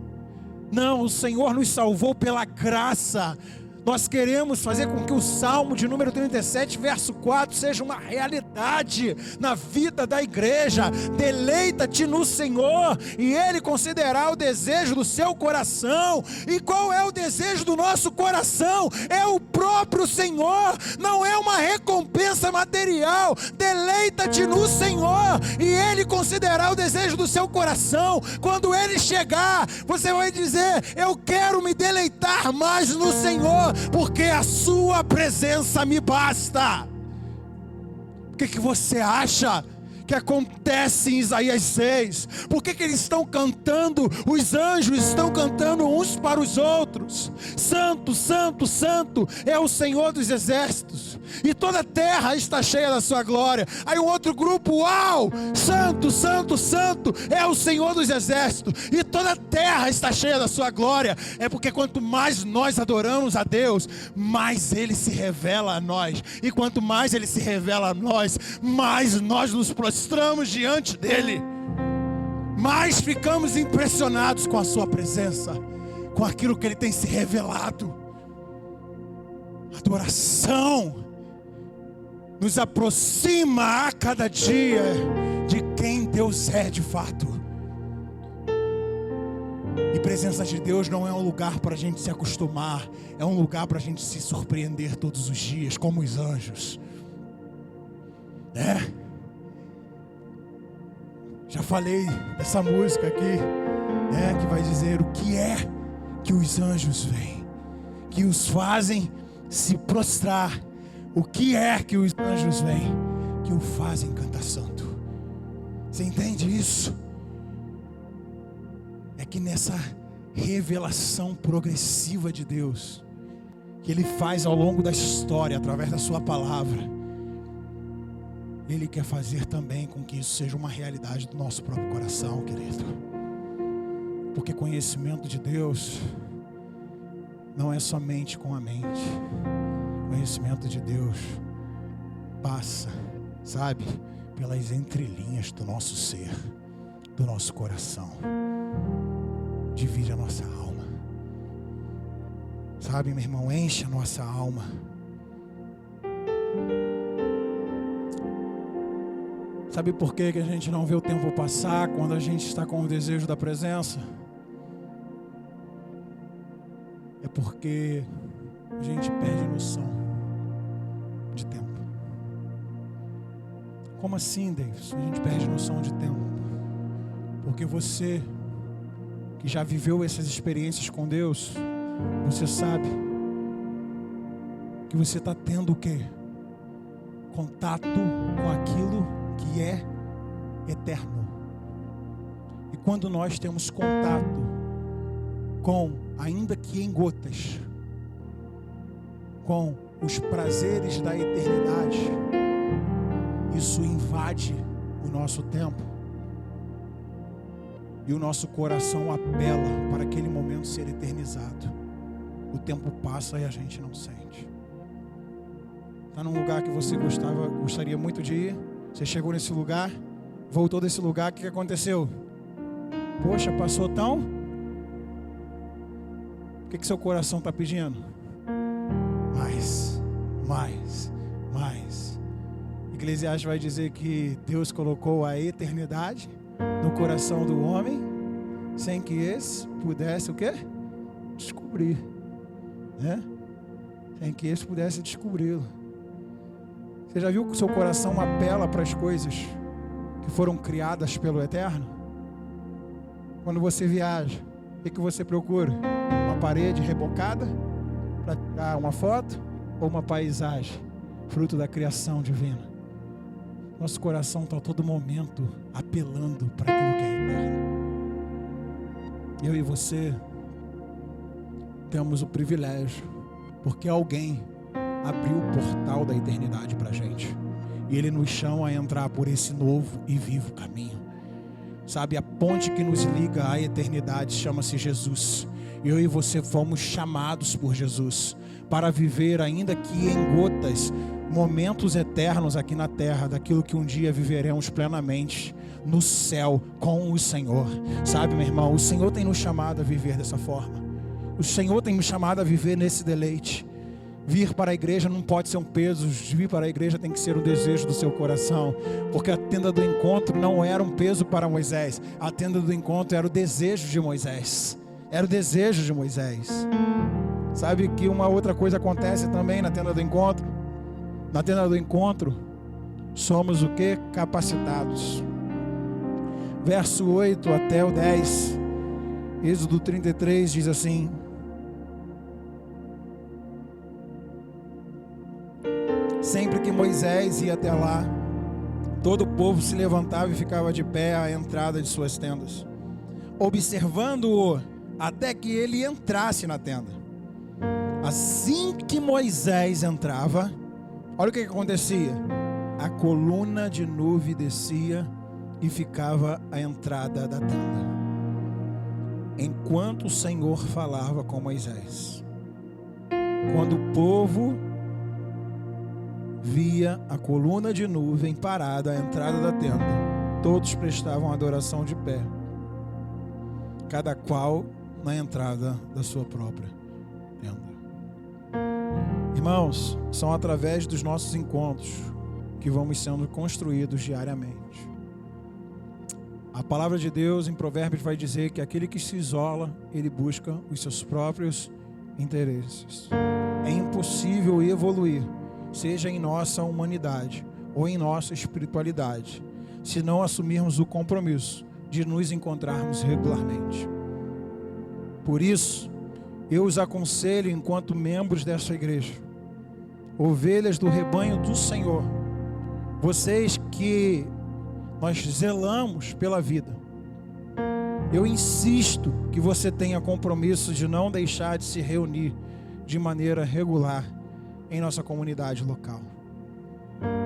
Não, o Senhor nos salvou pela graça. Nós queremos fazer com que o Salmo de número 37, verso 4, seja uma realidade na vida da igreja. Deleita-te no Senhor, e Ele concederá o desejo do seu coração. E qual é o desejo do nosso coração? É o próprio Senhor, não é uma recompensa material. Deleita-te no Senhor, e Ele concederá o desejo do seu coração. Quando Ele chegar, você vai dizer: eu quero me deleitar mais no Senhor, porque a sua presença me basta. O que você acha que acontece em Isaías 6? Por que eles estão cantando? Os anjos estão cantando uns para os outros: Santo, Santo, Santo é o Senhor dos exércitos, e toda a terra está cheia da sua glória. Aí um outro grupo: uau, Santo, Santo, Santo é o Senhor dos exércitos, e toda a terra está cheia da sua glória. É porque quanto mais nós adoramos a Deus, mais Ele se revela a nós, e quanto mais Ele se revela a nós, mais nós nos prostramos diante dEle, mais ficamos impressionados com a sua presença, com aquilo que Ele tem se revelado. Adoração nos aproxima a cada dia de quem Deus é de fato. E presença de Deus não é um lugar para a gente se acostumar, é um lugar para a gente se surpreender todos os dias, como os anjos. Já falei dessa música aqui, que vai dizer o que é que os anjos veem, que os fazem se prostrar. O que é que os anjos veem, que o fazem cantar santo. Você entende isso? É que nessa revelação progressiva de Deus, que Ele faz ao longo da história, através da sua palavra, Ele quer fazer também com que isso seja uma realidade do nosso próprio coração, querido. Porque conhecimento de Deus não é somente com a mente. Conhecimento de Deus passa, sabe, pelas entrelinhas do nosso ser, do nosso coração. Divide a nossa alma. Sabe, meu irmão, enche a nossa alma. Sabe por que a gente não vê o tempo passar quando a gente está com o desejo da presença? É porque a gente perde noção de tempo. Como assim, Davis? A gente perde noção de tempo. Porque você que já viveu essas experiências com Deus, você sabe que você está tendo o quê? Contato com aquilo que é eterno. E quando nós temos contato com, ainda que em gotas, com os prazeres da eternidade, isso invade o nosso tempo, e o nosso coração apela para aquele momento ser eternizado. O tempo passa e a gente não sente. Está num lugar que você gostaria muito de ir, você chegou nesse lugar, voltou desse lugar, o que aconteceu? Poxa, passou tão... O que seu coração está pedindo? Mais. Eclesiastes vai dizer que Deus colocou a eternidade no coração do homem, sem que esse pudesse o quê? Descobrir, né? Sem que esse pudesse descobri-lo. Você já viu que o seu coração apela para as coisas que foram criadas pelo Eterno? Quando você viaja, o que você procura? Uma parede rebocada para tirar uma foto, ou uma paisagem fruto da criação divina? Nosso coração está a todo momento apelando para aquilo que é eterno. Eu e você temos o privilégio, porque alguém abriu o portal da eternidade para a gente. E Ele nos chama a entrar por esse novo e vivo caminho. Sabe, a ponte que nos liga à eternidade chama-se Jesus. Eu e você fomos chamados por Jesus para viver, ainda que em gotas, momentos eternos aqui na terra, daquilo que um dia viveremos plenamente no céu com o Senhor. Sabe, meu irmão, o Senhor tem nos chamado a viver dessa forma. O Senhor tem nos chamado a viver nesse deleite. Vir para a igreja não pode ser um peso, vir para a igreja tem que ser um desejo do seu coração, porque a tenda do encontro não era um peso para Moisés, a tenda do encontro era o desejo de Moisés, era o desejo de Moisés. Sabe que uma outra coisa acontece também na tenda do encontro? Na tenda do encontro, somos o que? Capacitados. Verso 8 até o 10, Êxodo 33 diz assim: sempre que Moisés ia até lá, todo o povo se levantava e ficava de pé à entrada de suas tendas, observando-o até que ele entrasse na tenda. Assim que Moisés entrava, olha o que acontecia: a coluna de nuvem descia e ficava à entrada da tenda, enquanto o Senhor falava com Moisés. Quando o povo via a coluna de nuvem parada à entrada da tenda, todos prestavam adoração de pé, cada qual na entrada da sua própria tenda. Irmãos, são através dos nossos encontros que vamos sendo construídos diariamente. A palavra de Deus em Provérbios vai dizer que aquele que se isola, ele busca os seus próprios interesses. É impossível evoluir, seja em nossa humanidade ou em nossa espiritualidade, se não assumirmos o compromisso de nos encontrarmos regularmente. Por isso, eu os aconselho, enquanto membros desta igreja, ovelhas do rebanho do Senhor, vocês que nós zelamos pela vida, eu insisto que você tenha compromisso de não deixar de se reunir de maneira regular em nossa comunidade local.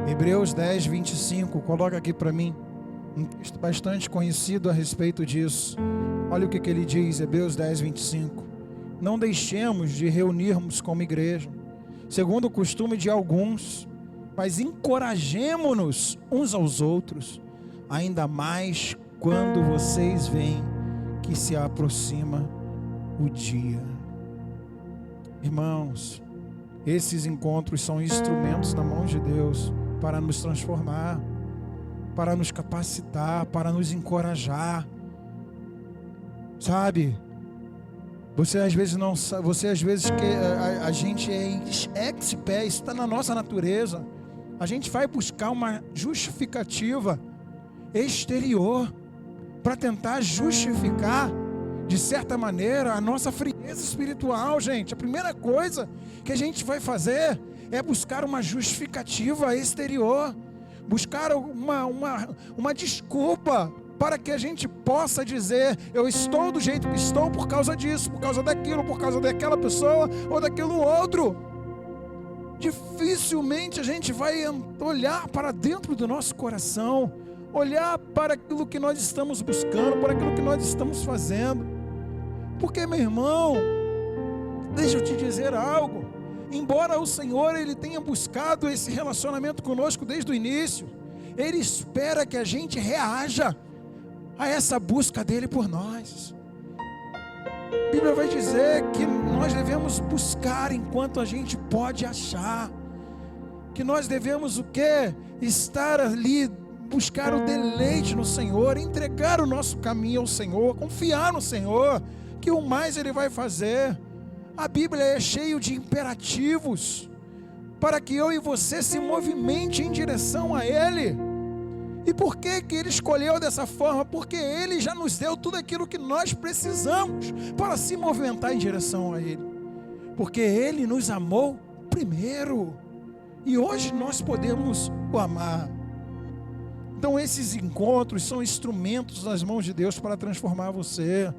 Hebreus 10, 25, coloca aqui para mim um texto bastante conhecido a respeito disso. Olha o que ele diz, Hebreus 10, 25. Não deixemos de reunirmos como igreja, segundo o costume de alguns, mas encorajemo-nos uns aos outros, ainda mais quando vocês veem que se aproxima o dia. Irmãos, esses encontros são instrumentos na mão de Deus para nos transformar, para nos capacitar, para nos encorajar. Sabe? Você às vezes não sabe, que a gente é ex-pé, isso está na nossa natureza. A gente vai buscar uma justificativa exterior para tentar justificar, de certa maneira, a nossa frieza espiritual, gente. A primeira coisa que a gente vai fazer é buscar uma justificativa exterior, buscar uma desculpa para que a gente possa dizer: eu estou do jeito que estou por causa disso, por causa daquilo, por causa daquela pessoa ou daquilo outro. Dificilmente a gente vai olhar para dentro do nosso coração, olhar para aquilo que nós estamos buscando, para aquilo que nós estamos fazendo. Porque, meu irmão, deixa eu te dizer algo. Embora o Senhor ele tenha buscado esse relacionamento conosco desde o início, Ele espera que a gente reaja a essa busca dele por nós. A Bíblia vai dizer que nós devemos buscar enquanto a gente pode achar, que nós devemos o quê? Estar ali, buscar o deleite no Senhor, entregar o nosso caminho ao Senhor, confiar no Senhor, que o mais Ele vai fazer. A Bíblia é cheia de imperativos para que eu e você se movimente em direção a Ele. E por que Ele escolheu dessa forma? Porque Ele já nos deu tudo aquilo que nós precisamos para se movimentar em direção a Ele. Porque Ele nos amou primeiro, e hoje nós podemos o amar. Então esses encontros são instrumentos nas mãos de Deus para transformar você.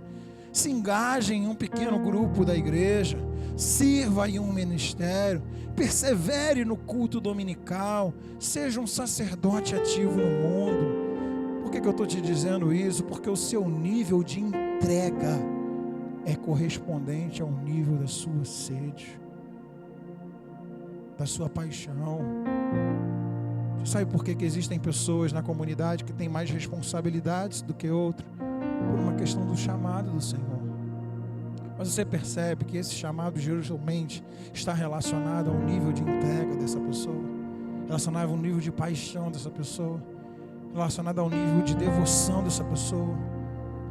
Se engaje em um pequeno grupo da igreja, sirva em um ministério, persevere no culto dominical, seja um sacerdote ativo no mundo. Por que eu estou te dizendo isso? Porque o seu nível de entrega é correspondente ao nível da sua sede, da sua paixão. Você sabe por que existem pessoas na comunidade que têm mais responsabilidades do que outras? Por uma questão do chamado do Senhor. Mas você percebe que esse chamado geralmente está relacionado ao nível de entrega dessa pessoa, relacionado ao nível de paixão dessa pessoa, relacionado ao nível de devoção dessa pessoa,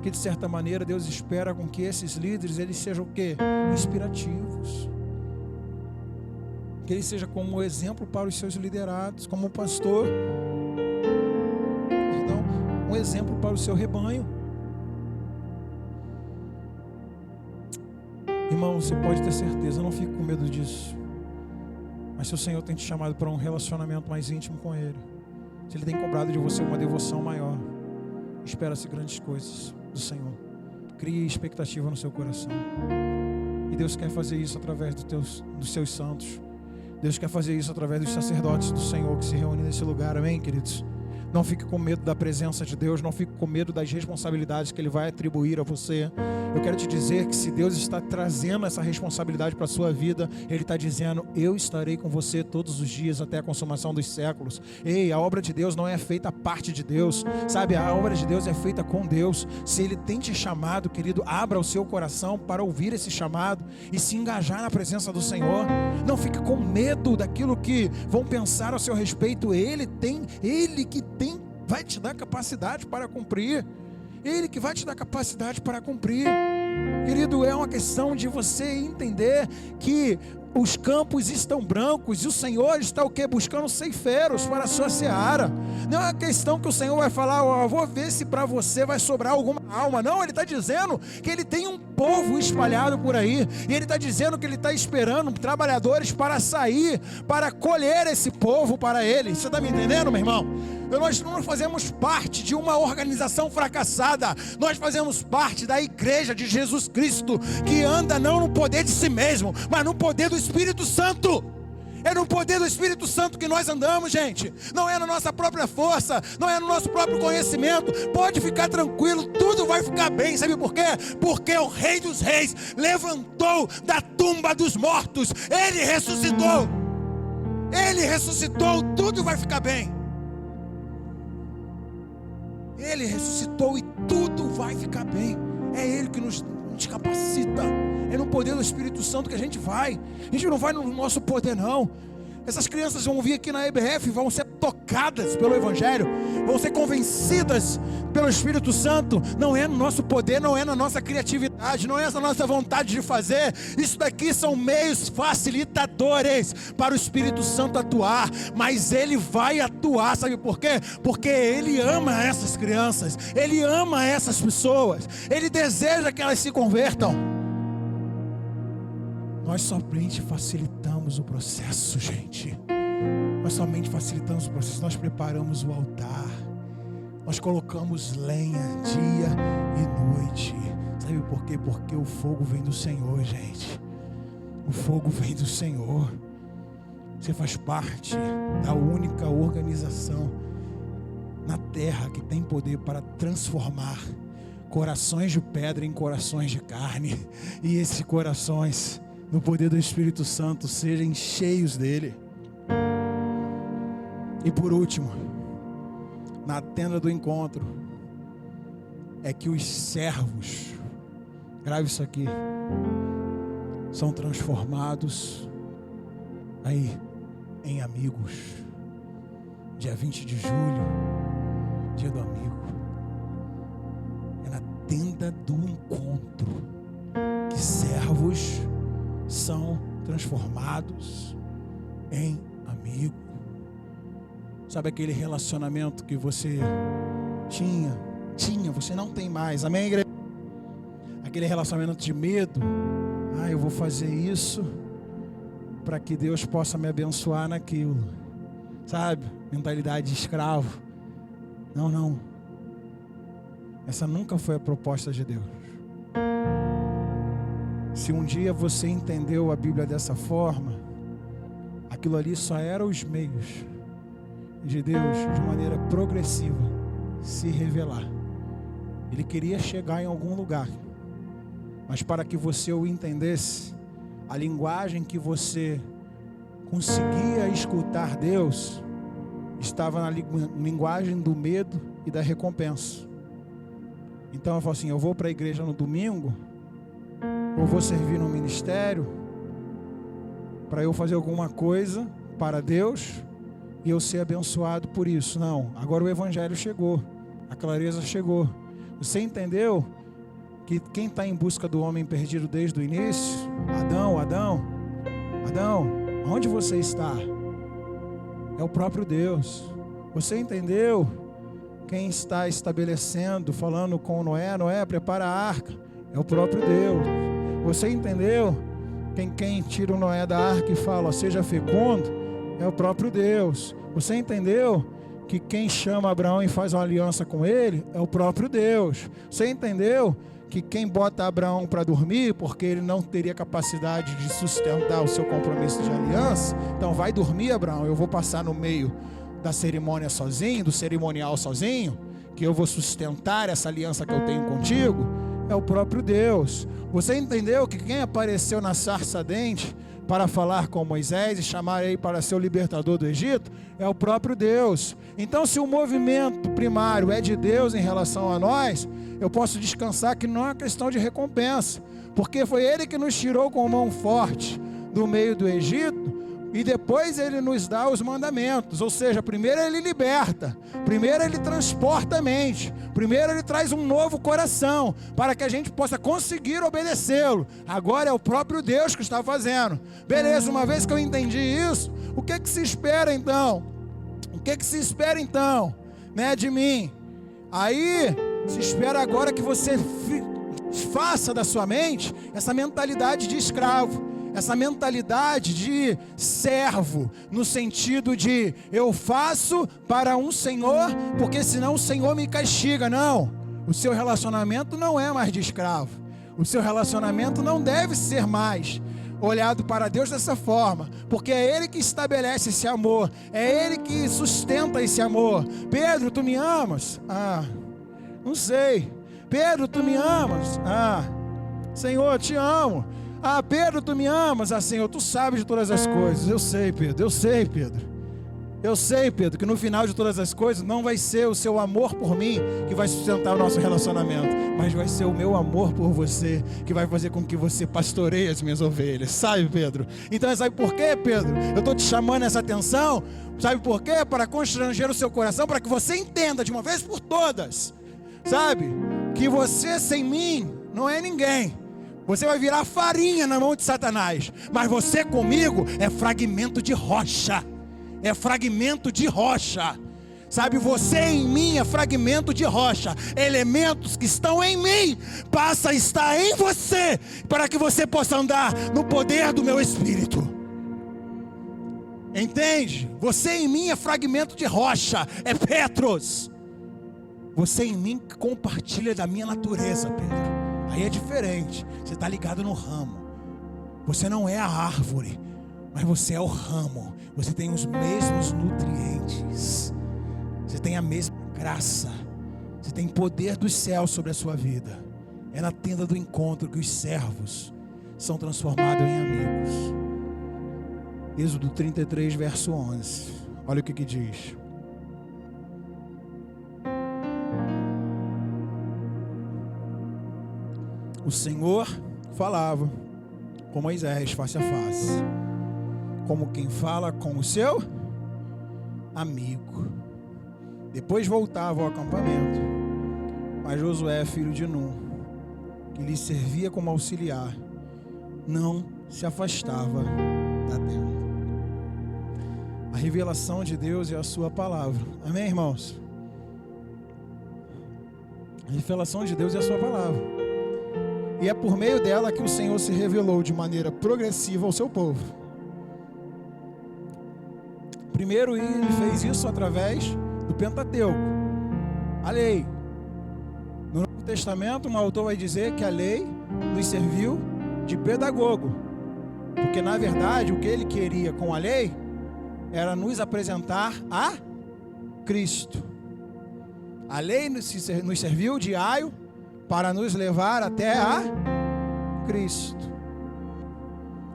que de certa maneira Deus espera com que esses líderes eles sejam o quê? Inspirativos, que ele seja como exemplo para os seus liderados, como pastor, então, um exemplo para o seu rebanho. Irmão, você pode ter certeza, não fique com medo disso. Mas se o Senhor tem te chamado para um relacionamento mais íntimo com Ele, se Ele tem cobrado de você uma devoção maior, espera-se grandes coisas do Senhor. Crie expectativa no seu coração. E Deus quer fazer isso através dos seus santos. Deus quer fazer isso através dos sacerdotes do Senhor que se reúnem nesse lugar, amém, queridos? Não fique com medo da presença de Deus, não fique com medo das responsabilidades que Ele vai atribuir a você. Eu quero te dizer que se Deus está trazendo essa responsabilidade para a sua vida, Ele está dizendo: eu estarei com você todos os dias até a consumação dos séculos. Ei, a obra de Deus não é feita à parte de Deus, sabe? A obra de Deus é feita com Deus. Se Ele tem te chamado, querido, abra o seu coração para ouvir esse chamado e se engajar na presença do Senhor. Não fique com medo daquilo que vão pensar ao seu respeito. Ele que vai te dar capacidade para cumprir. Ele que vai te dar capacidade para cumprir. Querido, é uma questão de você entender que os campos estão brancos e o Senhor está o quê? Buscando ceifeiros para a sua seara. Não é uma questão que o Senhor vai falar: ó, vou ver se para você vai sobrar alguma alma. Não, Ele está dizendo que Ele tem um povo espalhado por aí, e Ele está dizendo que Ele está esperando trabalhadores para sair, para colher esse povo para Ele. Você está me entendendo, meu irmão? Nós não fazemos parte de uma organização fracassada, nós fazemos parte da igreja de Jesus Cristo, que anda não no poder de si mesmo, mas no poder do Espírito Santo. É no poder do Espírito Santo que nós andamos, gente. Não é na nossa própria força, não é no nosso próprio conhecimento. Pode ficar tranquilo, tudo vai ficar bem. Sabe por quê? Porque o Rei dos Reis levantou da tumba dos mortos. Ele ressuscitou. Ele ressuscitou, tudo vai ficar bem. Ele ressuscitou e tudo vai ficar bem. É Ele que nos capacita. É no poder do Espírito Santo que a gente vai. A gente não vai no nosso poder, não. Essas crianças vão vir aqui na EBF, vão ser tocadas pelo Evangelho, vão ser convencidas pelo Espírito Santo. Não é no nosso poder, não é na nossa criatividade, não é na nossa vontade de fazer. Isso daqui são meios facilitadores para o Espírito Santo atuar. Mas Ele vai atuar, sabe por quê? Porque Ele ama essas crianças, Ele ama essas pessoas, Ele deseja que elas se convertam. Nós somente facilitamos o processo, gente. Nós somente facilitamos o processo. Nós preparamos o altar. Nós colocamos lenha dia e noite. Sabe por quê? Porque o fogo vem do Senhor, gente. O fogo vem do Senhor. Você faz parte da única organização na terra que tem poder para transformar corações de pedra em corações de carne. E esses corações, no poder do Espírito Santo, sejam cheios dele. E por último, na tenda do encontro, é que os servos, grave isso aqui, são transformados aí em amigos. Dia 20 de julho, dia do amigo. É na tenda do encontro que servos são transformados em amigo. Sabe aquele relacionamento que você tinha, você não tem mais, amém, igreja? Aquele relacionamento de medo. Eu vou fazer isso para que Deus possa me abençoar naquilo, sabe? Mentalidade de escravo. Não, essa nunca foi a proposta de Deus. Se um dia você entendeu a Bíblia dessa forma, aquilo ali só eram os meios de Deus, de maneira progressiva, se revelar. Ele queria chegar em algum lugar, mas para que você o entendesse, a linguagem que você conseguia escutar Deus estava na linguagem do medo e da recompensa. Então eu falo assim, eu vou para a igreja no domingo, ou vou servir no ministério, para eu fazer alguma coisa para Deus, e eu ser abençoado por isso. Não, agora o evangelho chegou, a clareza chegou. Você entendeu que quem está em busca do homem perdido desde o início? Adão, onde você está? É o próprio Deus. Você entendeu? Quem está estabelecendo, falando com Noé, prepara a arca, é o próprio Deus. Você entendeu? Quem tira o Noé da arca e fala, seja fecundo, é o próprio Deus. Você entendeu que quem chama Abraão e faz uma aliança com ele, é o próprio Deus. Você entendeu que quem bota Abraão para dormir, porque ele não teria capacidade de sustentar o seu compromisso de aliança, então vai dormir, Abraão, eu vou passar no meio da cerimônia sozinho, do cerimonial sozinho, que eu vou sustentar essa aliança que eu tenho contigo, é o próprio Deus. Você entendeu que quem apareceu na sarça ardente para falar com Moisés e chamar ele para ser o libertador do Egito, é o próprio Deus. Então, se o movimento primário é de Deus em relação a nós, eu posso descansar que não é uma questão de recompensa, porque foi Ele que nos tirou com mão forte do meio do Egito, e depois Ele nos dá os mandamentos. Ou seja, primeiro Ele liberta, primeiro Ele transporta a mente, primeiro Ele traz um novo coração, para que a gente possa conseguir obedecê-lo. Agora é o próprio Deus que está fazendo. Beleza, uma vez que eu entendi isso, o que se espera então? O que se espera então, né, de mim? Aí se espera agora que você faça da sua mente essa mentalidade de escravo, essa mentalidade de servo, no sentido de eu faço para um Senhor, porque senão o Senhor me castiga. Não, o seu relacionamento não é mais de escravo, o seu relacionamento não deve ser mais olhado para Deus dessa forma, porque é Ele que estabelece esse amor, é Ele que sustenta esse amor. Pedro, tu me amas? Não sei. Pedro, tu me amas? Senhor, te amo. Pedro, tu me amas? Senhor, tu sabes de todas as coisas. Eu sei, Pedro, eu sei, Pedro, que no final de todas as coisas não vai ser o seu amor por mim que vai sustentar o nosso relacionamento, mas vai ser o meu amor por você que vai fazer com que você pastoreie as minhas ovelhas. Sabe, Pedro? Então, sabe por quê, Pedro? Eu estou te chamando essa atenção. Sabe por quê? Para constranger o seu coração, para que você entenda de uma vez por todas, sabe, que você sem mim não é ninguém. Você vai virar farinha na mão de Satanás, mas você comigo é fragmento de rocha. É fragmento de rocha. Sabe, você em mim é fragmento de rocha. Elementos que estão em mim passa a estar em você, para que você possa andar no poder do meu Espírito. Entende? Você em mim é fragmento de rocha, é Petros. Você em mim compartilha da minha natureza, Pedro. Aí é diferente, você está ligado no ramo. Você não é a árvore, mas você é o ramo. Você tem os mesmos nutrientes, você tem a mesma graça, você tem poder dos céus sobre a sua vida. É na tenda do encontro que os servos são transformados em amigos. Êxodo 33, verso 11. Olha o que diz. O Senhor falava com Moisés face a face, como quem fala com o seu amigo. Depois voltava ao acampamento, mas Josué, filho de Nun, que lhe servia como auxiliar, não se afastava da tenda. A revelação de Deus é a sua palavra. Amém, irmãos? A revelação de Deus é a sua palavra. E é por meio dela que o Senhor se revelou de maneira progressiva ao seu povo. Primeiro ele fez isso através do Pentateuco, a lei. No Novo Testamento, um autor vai dizer que a lei nos serviu de pedagogo, porque na verdade o que ele queria com a lei era nos apresentar a Cristo. A lei nos serviu de aio para nos levar até a Cristo.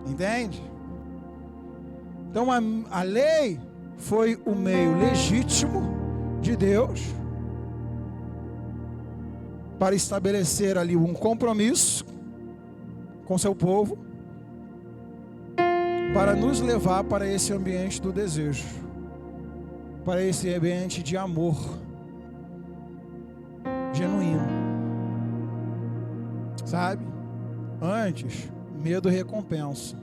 Entende? Então a lei foi o meio legítimo de Deus para estabelecer ali um compromisso com seu povo, para nos levar para esse ambiente do desejo, para esse ambiente de amor genuíno. Sabe? Antes, medo e recompensa.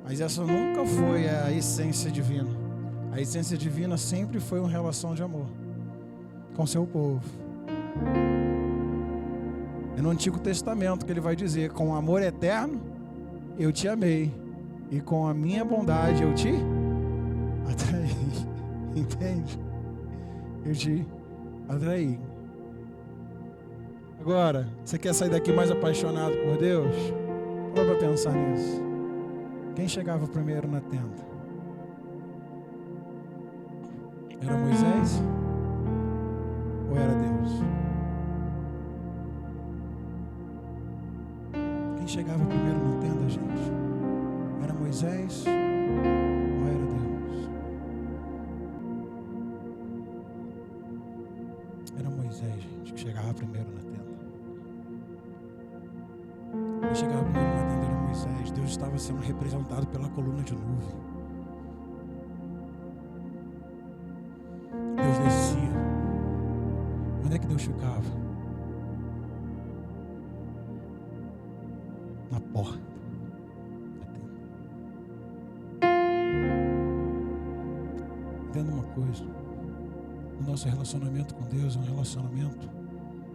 Mas essa nunca foi a essência divina. A essência divina sempre foi uma relação de amor com seu povo. É no Antigo Testamento que ele vai dizer: com amor eterno eu te amei, e com a minha bondade eu te atraí. Entende? Eu te atraí. Agora, você quer sair daqui mais apaixonado por Deus? Para pensar nisso. Quem chegava primeiro na tenda? Era Moisés ou era Deus? Quem chegava primeiro na tenda, gente? Era Moisés ou era Deus? Era Moisés, gente, que chegava primeiro na tenda. Quem chegava primeiro na tenda era Moisés. Deus estava sendo representado pela coluna de nuvem. Deus descia. Onde é que Deus ficava? Na porta. Entenda uma coisa: o nosso relacionamento com Deus é um relacionamento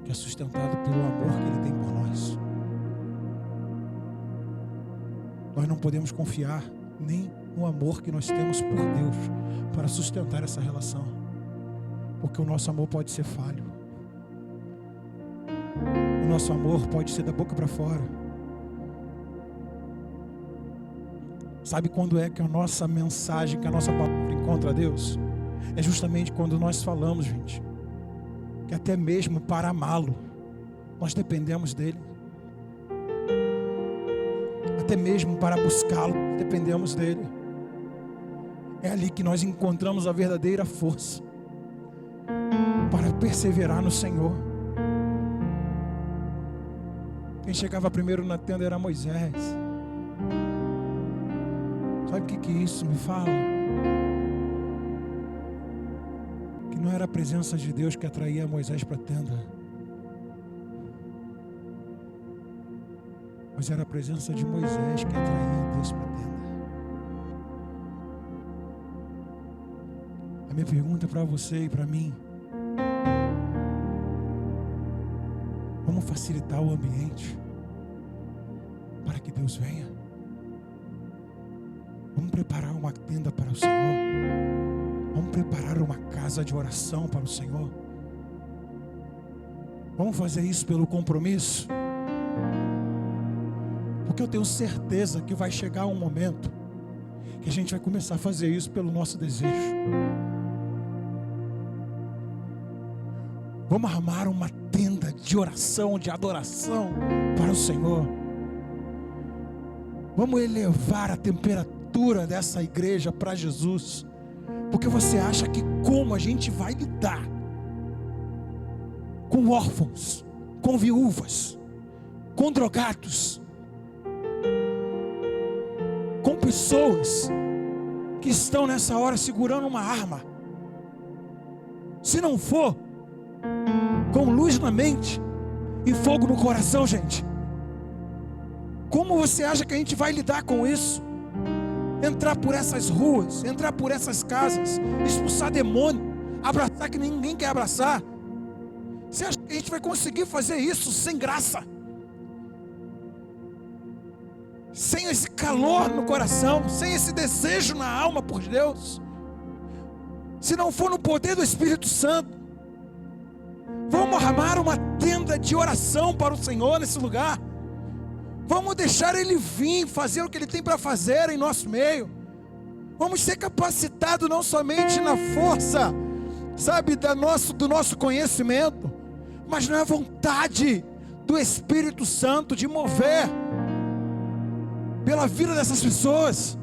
que é sustentado pelo amor que Ele tem por nós. Nós não podemos confiar nem no amor que nós temos por Deus para sustentar essa relação, porque o nosso amor pode ser falho. O nosso amor pode ser da boca para fora. Sabe quando é que a nossa mensagem, que a nossa palavra encontra Deus? É justamente quando nós falamos, gente, que até mesmo para amá-lo, nós dependemos dele. Até mesmo para buscá-lo, dependemos dele. É ali que nós encontramos a verdadeira força para perseverar no Senhor. Quem chegava primeiro na tenda era Moisés. Sabe o que isso me fala? Que não era a presença de Deus que atraía Moisés para a tenda, mas era a presença de Moisés que atraía Deus para a tenda. A minha pergunta para você e para mim: vamos facilitar o ambiente para que Deus venha? Vamos preparar uma tenda para o Senhor? Vamos preparar uma casa de oração para o Senhor? Vamos fazer isso pelo compromisso? Porque eu tenho certeza que vai chegar um momento que a gente vai começar a fazer isso pelo nosso desejo. Vamos armar uma tenda de oração, de adoração para o Senhor. Vamos elevar a temperatura dessa igreja para Jesus. Porque você acha que como a gente vai lidar com órfãos, com viúvas, com drogados, com pessoas que estão nessa hora segurando uma arma, se não for com luz na mente e fogo no coração, gente? Como você acha que a gente vai lidar com isso? Entrar por essas ruas, entrar por essas casas, expulsar demônio, abraçar que ninguém quer abraçar. Você acha que a gente vai conseguir fazer isso sem graça? Sem esse calor no coração, sem esse desejo na alma por Deus? Se não for no poder do Espírito Santo. Vamos armar uma tenda de oração para o Senhor nesse lugar. Vamos deixar Ele vir fazer o que Ele tem para fazer em nosso meio. Vamos ser capacitados não somente na força, sabe, do nosso conhecimento, mas na vontade do Espírito Santo de mover pela vida dessas pessoas.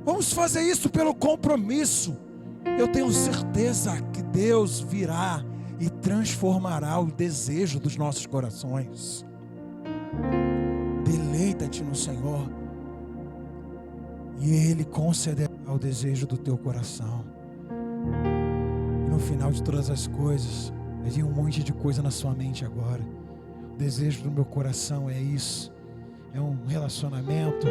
Vamos fazer isso pelo compromisso. Eu tenho certeza que Deus virá e transformará o desejo dos nossos corações. Deleita-te no Senhor e Ele concederá o desejo do teu coração. E no final de todas as coisas, vai vir um monte de coisa na sua mente agora. O desejo do meu coração é isso. É um relacionamento,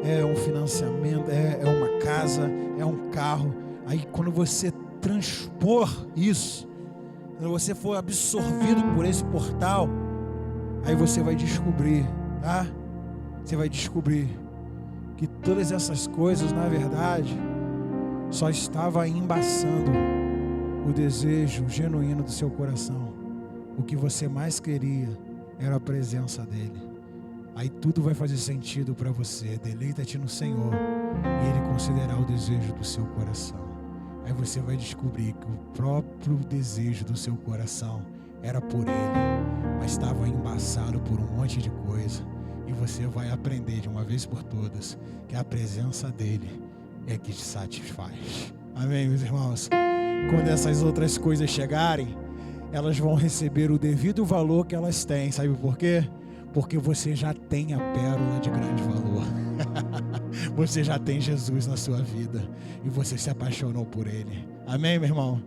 é um financiamento, é uma casa, é um carro. Aí quando você transpor isso, quando você for absorvido por esse portal, aí você vai descobrir, tá? Você vai descobrir que todas essas coisas, na verdade, só estava embaçando o desejo genuíno do seu coração. O que você mais queria era a presença dEle. Aí tudo vai fazer sentido para você. Deleita-te no Senhor e Ele considerará o desejo do seu coração. Aí você vai descobrir que o próprio desejo do seu coração era por Ele, mas estava embaçado por um monte de coisa. E você vai aprender de uma vez por todas que a presença dEle é que te satisfaz. Amém, meus irmãos? Quando essas outras coisas chegarem, elas vão receber o devido valor que elas têm. Sabe por quê? Porque você já tem a pérola de grande valor. Você já tem Jesus na sua vida e você se apaixonou por Ele. Amém, meu irmão?